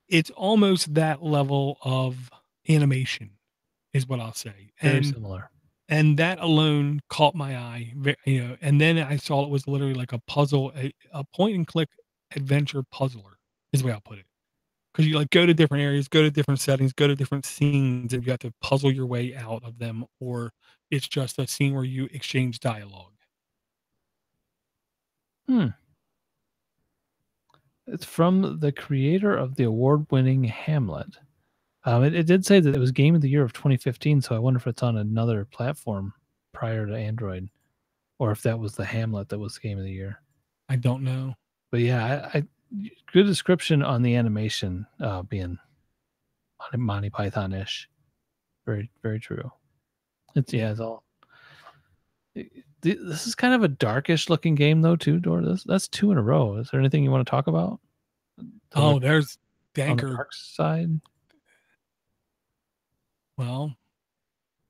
S2: It's almost that level of animation is what I'll say.
S1: Very similar.
S2: And that alone caught my eye, you know, and then I saw it was literally like a puzzle, a point and click adventure puzzler is the way I'll put it. Because you like go to different areas, go to different settings, go to different scenes, and you have to puzzle your way out of them, or it's just a scene where you exchange dialogue.
S1: It's from the creator of the award-winning Hamlet. It did say that it was Game of the Year of 2015, so I wonder if it's on another platform prior to Android, or if that was the Hamlet that was Game of the Year.
S2: I don't know.
S1: But yeah, I good description on the animation being Monty Python-ish. Very, very true. It's all. This is kind of a darkish looking game though, too, Dor. That's two in a row. Is there anything you want to talk about?
S2: Oh, there's
S1: on the
S2: Danker.
S1: dark side.
S2: Well,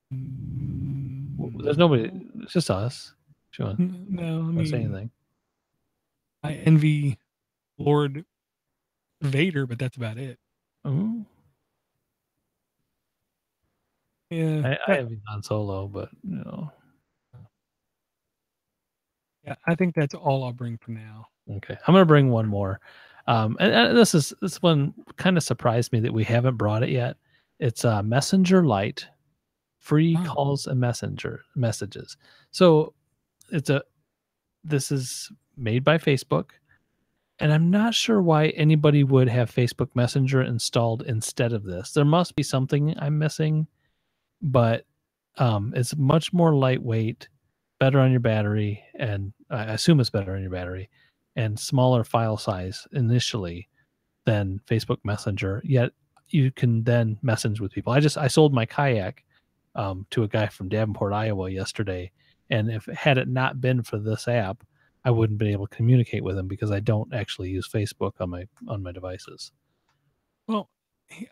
S1: there's nobody. It's just us. Sure.
S2: No, I mean,
S1: say anything.
S2: I envy Lord Vader, but that's about it.
S1: Ooh.
S2: Yeah,
S1: I have Han Solo, but you know.
S2: Yeah, I think that's all I'll bring for now.
S1: Okay, I'm gonna bring one more, and this one kind of surprised me that we haven't brought it yet. It's Messenger Lite, free calls and messages. So this is made by Facebook, And I'm not sure why anybody would have Facebook Messenger installed instead of this. There must be something I'm missing, but it's much more lightweight, better on your battery, and I assume it's better on your battery, and smaller file size initially than Facebook Messenger. Yet you can then message with people. I sold my kayak to a guy from Davenport, Iowa yesterday, and if had it not been for this app, I wouldn't been able to communicate with him because I don't actually use Facebook on my devices.
S2: Well,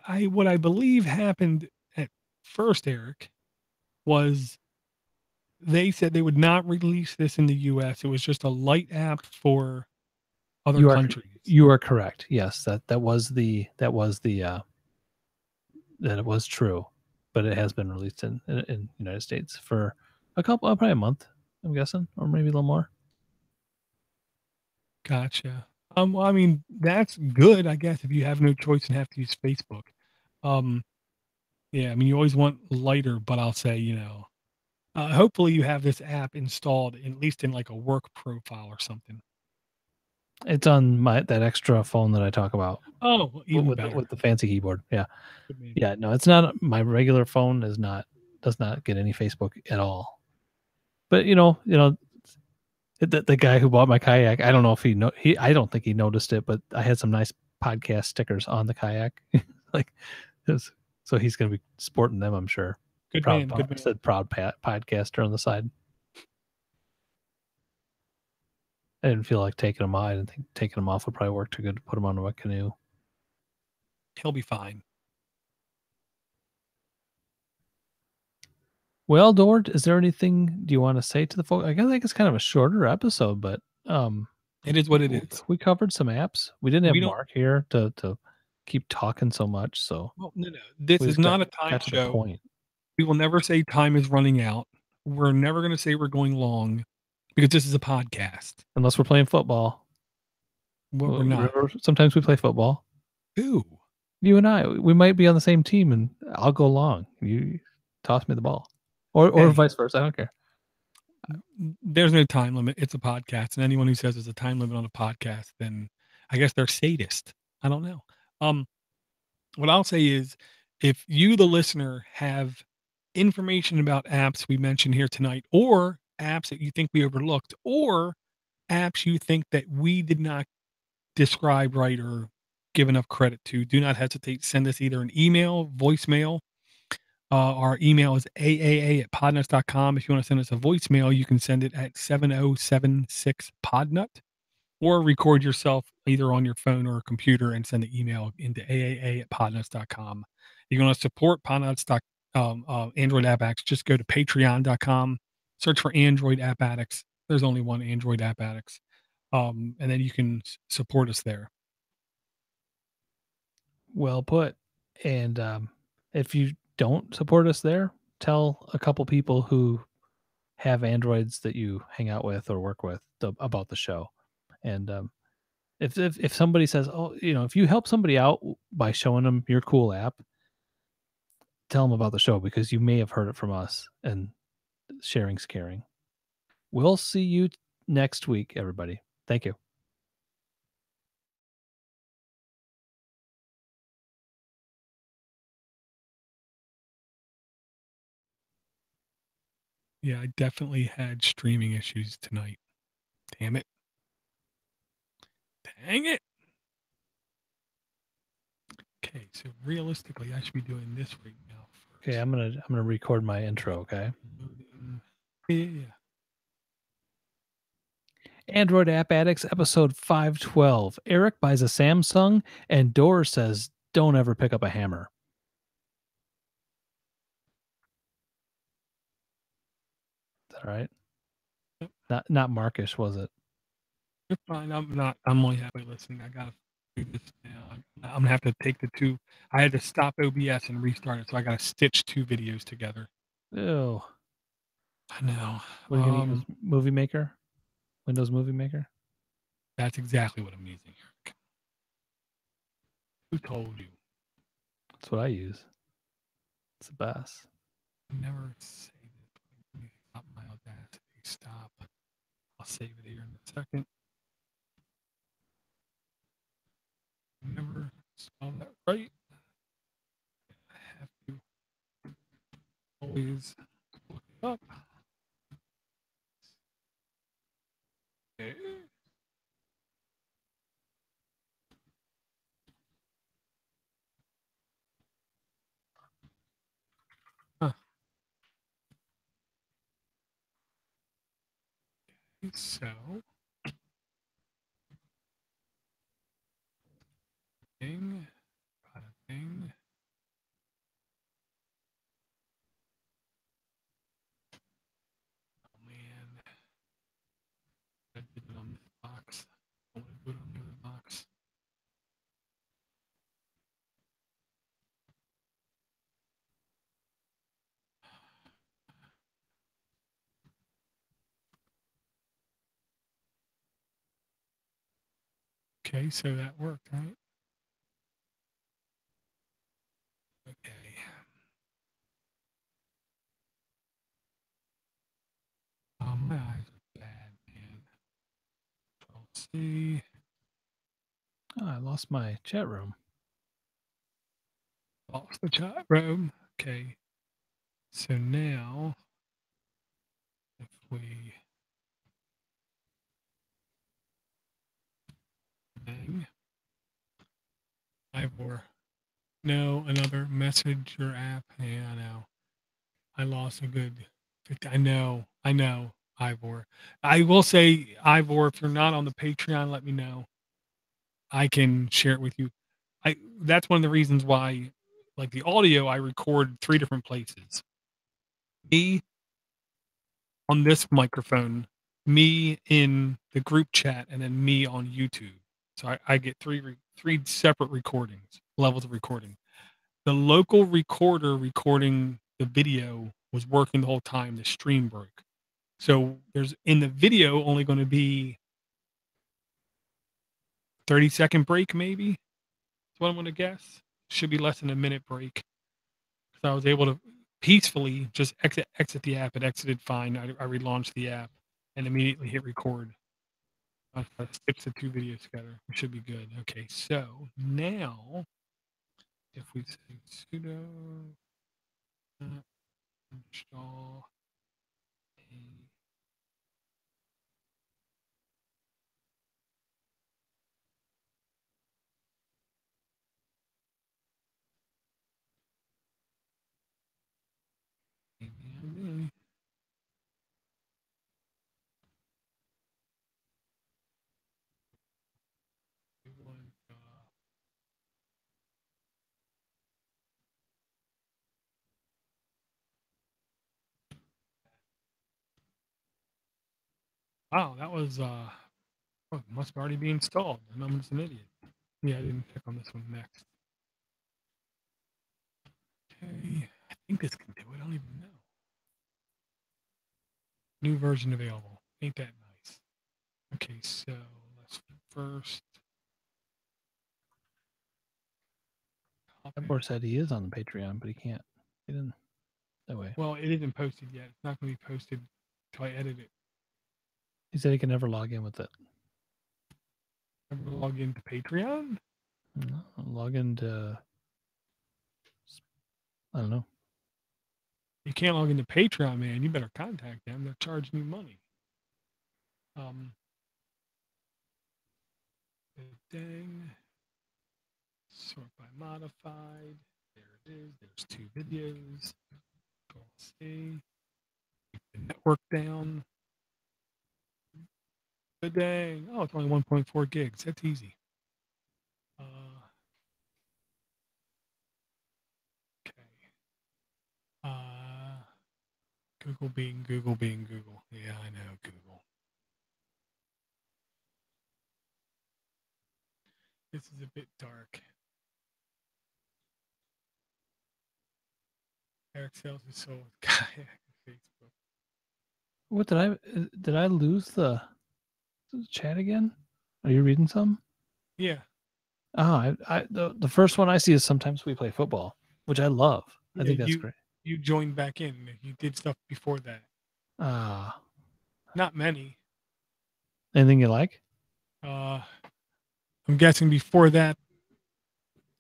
S2: what I believe happened at first, Eric, was they said they would not release this in the US. It was just a light app for other countries.
S1: You are correct. Yes, that was the that it was true, but it has been released in the United States for probably a month, I'm guessing, or maybe a little more.
S2: Gotcha. Well, I mean, that's good, I guess, if you have no choice and have to use Facebook. Um, yeah, I mean, you always want lighter, but I'll say, hopefully you have this app installed at least in like a work profile or something.
S1: It's on that extra phone that I talk about.
S2: Oh, well, even better.
S1: With the fancy keyboard. Yeah.
S2: Good man.
S1: Yeah, no, it's not my regular phone does not get any Facebook at all. But the guy who bought my kayak, I don't know if I don't think he noticed it, but I had some nice podcast stickers on the kayak. like so he's going to be sporting them, I'm sure.
S2: Good
S1: Proud
S2: man. Good man.
S1: said proud podcaster on the side. I didn't feel like taking them off. I didn't think taking them off would probably work too good to put them onto a canoe.
S2: He'll be fine.
S1: Well, Dort, is there anything do you want to say to the folks? I guess it's kind of a shorter episode, but
S2: it is what it is.
S1: We covered some apps. We didn't have Mark here to keep talking so much. So
S2: no. This is not a time show. Point. We will never say time is running out. We're never going to say we're going long because this is a podcast.
S1: Unless we're playing football.
S2: Well, we're not.
S1: Sometimes we play football.
S2: Who?
S1: You and I. We might be on the same team, and I'll go long. You toss me the ball. Or vice versa. I don't care.
S2: There's no time limit. It's a podcast. And anyone who says there's a time limit on a podcast, then I guess they're sadist. I don't know. What I'll say is if you, the listener, have information about apps we mentioned here tonight, or apps that you think we overlooked, or apps you think that we did not describe right or give enough credit to, do not hesitate. Send us either an email, voicemail. Our email is aaa@podnutz.com. If you want to send us a voicemail, you can send it at 7076 Podnut, or record yourself either on your phone or a computer and send the email into aaa@podnutz.com. If you want to support Podnutz, Android App Addicts, just go to patreon.com, search for Android App Addicts. There's only one Android App Addicts. And then you can support us there.
S1: Well put. And if you don't support us there, tell a couple people who have Androids that you hang out with or work with about the show. And if somebody says, oh, if you help somebody out by showing them your cool app, tell them about the show because you may have heard it from us, and sharing's caring. We'll see you next week, everybody. Thank you.
S2: Yeah, I definitely had streaming issues tonight. Damn it. Dang it. Okay, so realistically, I should be doing this right now. First.
S1: Okay, I'm gonna record my intro. Okay.
S2: Yeah.
S1: Android App Addicts, episode 512. Eric buys a Samsung, and Dor says, "Don't ever pick up a hammer." Is that right? Yep. Not Markish, was it?
S2: You're fine. I'm only happy listening. I gotta do this now. I'm gonna have to take the two. I had to stop OBS and restart it, so I gotta stitch two videos together.
S1: Ew.
S2: I know.
S1: What are you gonna use? Movie Maker? Windows Movie Maker?
S2: That's exactly what I'm using, Eric. Who told you?
S1: That's what I use. It's the best.
S2: Never save it. Let me stop my Audacity. Stop. I'll save it here in a second. Never spell that right. I have to always look it up. Okay. Huh. So, thing, product thing. Oh man, I did it on this box. I want to put it on the other box. Okay, so that worked, right? Okay. My eyes are bad, man. Let's see.
S1: Oh, I lost my chat room.
S2: Lost the chat room. Okay. So now, if we bang, Ivor. No, another messenger app. Yeah, I know. I lost a good 50. I know. Ivor. I will say, Ivor, if you're not on the Patreon, let me know. I can share it with you. That's one of the reasons why, like the audio, I record 3 different places. Me on this microphone, me in the group chat, and then me on YouTube. So I get three separate recordings, levels of recording. The local recorder recording the video was working the whole time. The stream broke. So there's in the video only going to be 30-second break, maybe. That's what I'm going to guess. Should be less than a minute break. So I was able to peacefully just exit the app. It exited fine. I relaunched the app and immediately hit record. I stitched the 2 videos together. It should be good. Okay, so now if we say sudo install a wow, that was must already be installed. And I'm just an idiot. Yeah, I didn't click on this one next. Okay, I think this can do it. I don't even know. New version available. Ain't that nice? Okay, so let's first.
S1: Ivor said he is on the Patreon, but he can't get in that way.
S2: Well, it isn't posted yet. It's not going to be posted until I edit it.
S1: He said he can never log in with it.
S2: Ever log into Patreon?
S1: No, log into, I don't know.
S2: You can't log into Patreon, man. You better contact them. They're charging you money. Dang. Sort by modified. There it is. There's 2 videos. Control C. Keep the network down. But dang. Oh, it's only 1.4 gigs. That's easy. Okay. Google being Google being Google. Yeah, I know Google. This is a bit dark. Eric sells his soul with kayak on Facebook.
S1: What did I lose the chat again? Are you reading some?
S2: Yeah.
S1: The first one I see is sometimes we play football, which I love. I think that's great.
S2: You joined back in. You did stuff before that. Not many.
S1: Anything you like?
S2: I'm guessing before that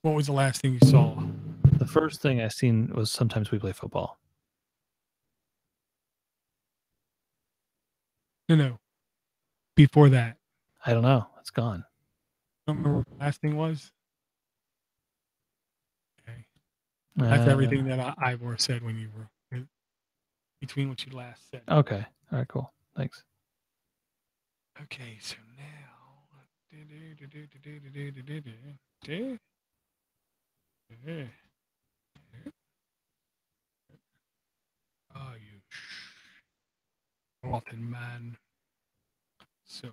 S2: What was the last thing you saw?
S1: The first thing I seen was Sometimes We Play Football.
S2: No. Before that.
S1: I don't know. It's gone.
S2: I don't remember what the last thing was. Okay. That's everything that Ivor said when you were between what you last said.
S1: Okay. All right, cool. Thanks.
S2: Okay, so now. Oh, you rotten man. So.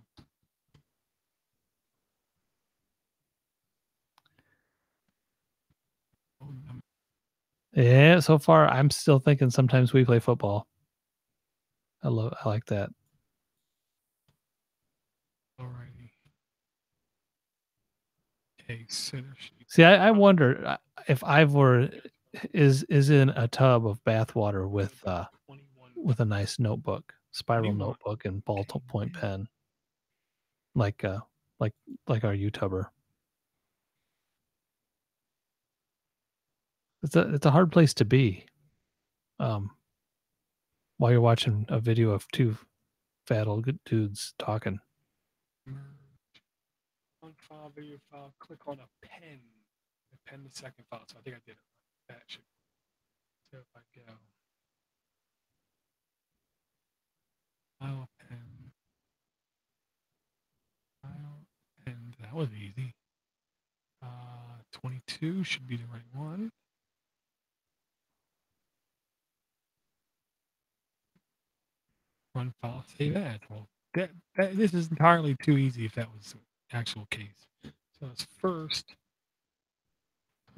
S1: Yeah, so far I'm still thinking Sometimes We Play Football. I like that.
S2: Alrighty. Okay, center sheet.
S1: See, I wonder if Ivor is in a tub of bathwater with a nice notebook, spiral notebook, and ballpoint pen, like our YouTuber. It's a hard place to be. While you're watching a video of two fat old dudes talking.
S2: On file, video file, click on a pen. Pen the second file, so I think I did it. That should. So if I go. File pen. File pen. That was easy. 22 should be the right one. Run file, save as. Well, this is entirely too easy if that was the actual case. So it's first.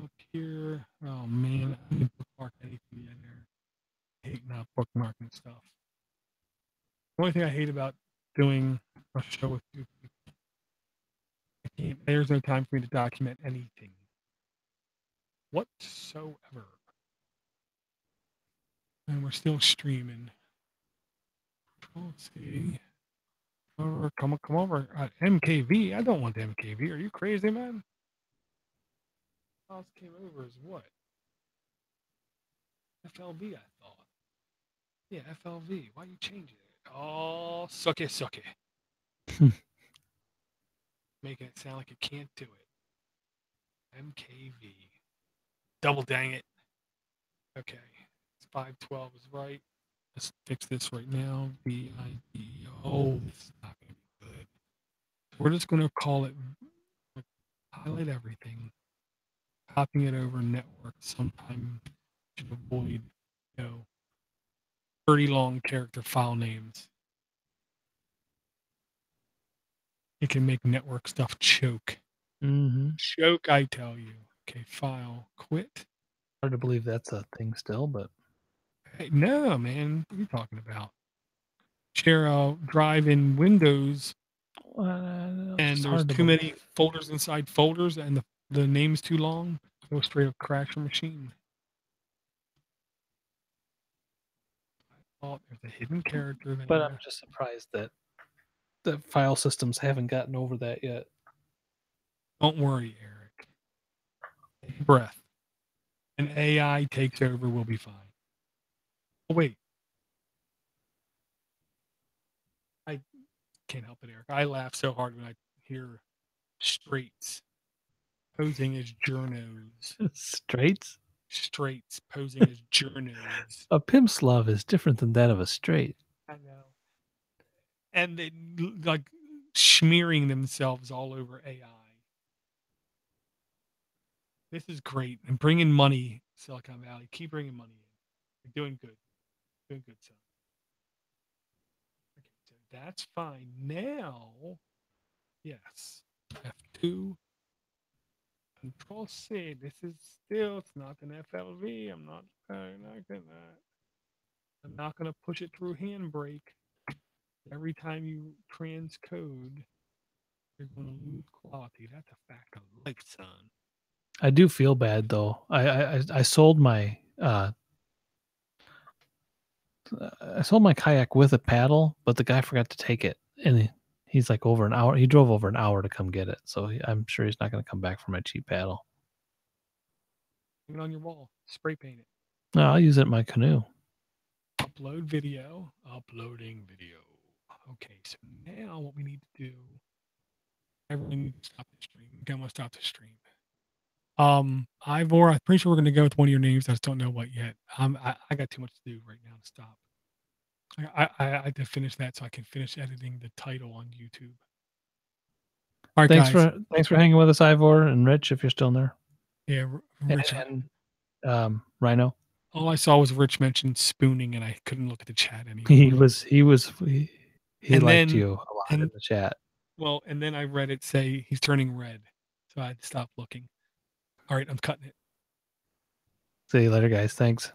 S2: Up here. Oh man, I didn't bookmark anything in there. I hate not bookmarking stuff. The only thing I hate about doing a show with you, there's no time for me to document anything whatsoever. And we're still streaming. Let's see. Come over. MKV. I don't want the MKV. Are you crazy, man? House came over as what? FLV, I thought. Yeah, FLV. Why you changing it? Oh, suck it. Making it sound like it can't do it. MKV. Double dang it. Okay. 512 is right. Let's fix this right now. VID. Oh, this is not going to be good. We're just going to call it, highlight everything, copying it over network sometime to avoid, 30 long character file names. It can make network stuff choke.
S1: Mm-hmm.
S2: Choke, I tell you. Okay, file, quit.
S1: Hard to believe that's a thing still, but.
S2: Hey, no, man. What are you talking about? Share a drive in Windows, and there's too many folders inside folders, and the name's too long. Go straight up crash your machine. Oh, there's a hidden character there.
S1: But I'm just surprised that the file systems haven't gotten over that yet.
S2: Don't worry, Eric. Take a breath. An AI takes over, we'll be fine. Oh, wait. I can't help it, Eric. I laugh so hard when I hear straights posing as journos.
S1: Straights?
S2: Straights posing as journos.
S1: A pimp's love is different than that of a straight.
S2: I know. And they like smearing themselves all over AI. This is great. And bringing money, Silicon Valley. Keep bringing money in. You're doing good. Doing good, son. Okay, so that's fine. Now, yes. F2. Control C. This is still, it's not an FLV. I'm not gonna push it through handbrake. Every time you transcode, you're gonna lose quality. That's a fact of life, son.
S1: I do feel bad though. I sold my kayak with a paddle, but the guy forgot to take it, and he's like over an hour. He drove over an hour to come get it, so I'm sure he's not going to come back for my cheap paddle.
S2: Hang it on your wall. Spray paint it.
S1: No, I'll use it in my canoe.
S2: Upload video. Uploading video. Okay, so now what we need to do. Everyone needs to stop the stream. Okay, I'm gonna stop the stream. Ivor, I'm pretty sure we're gonna go with one of your names. I just don't know what yet. I got too much to do right now to stop. I had to finish that so I can finish editing the title on YouTube. All right,
S1: Thanks
S2: guys.
S1: for hanging with us, Ivor and Rich, if you're still in there.
S2: Yeah, Rich.
S1: And Rhino.
S2: All I saw was Rich mention spooning, and I couldn't look at the chat anymore.
S1: He liked you a lot in the chat.
S2: Well, and then I read it say he's turning red, so I had to stop looking. All right, I'm cutting it.
S1: See you later, guys. Thanks.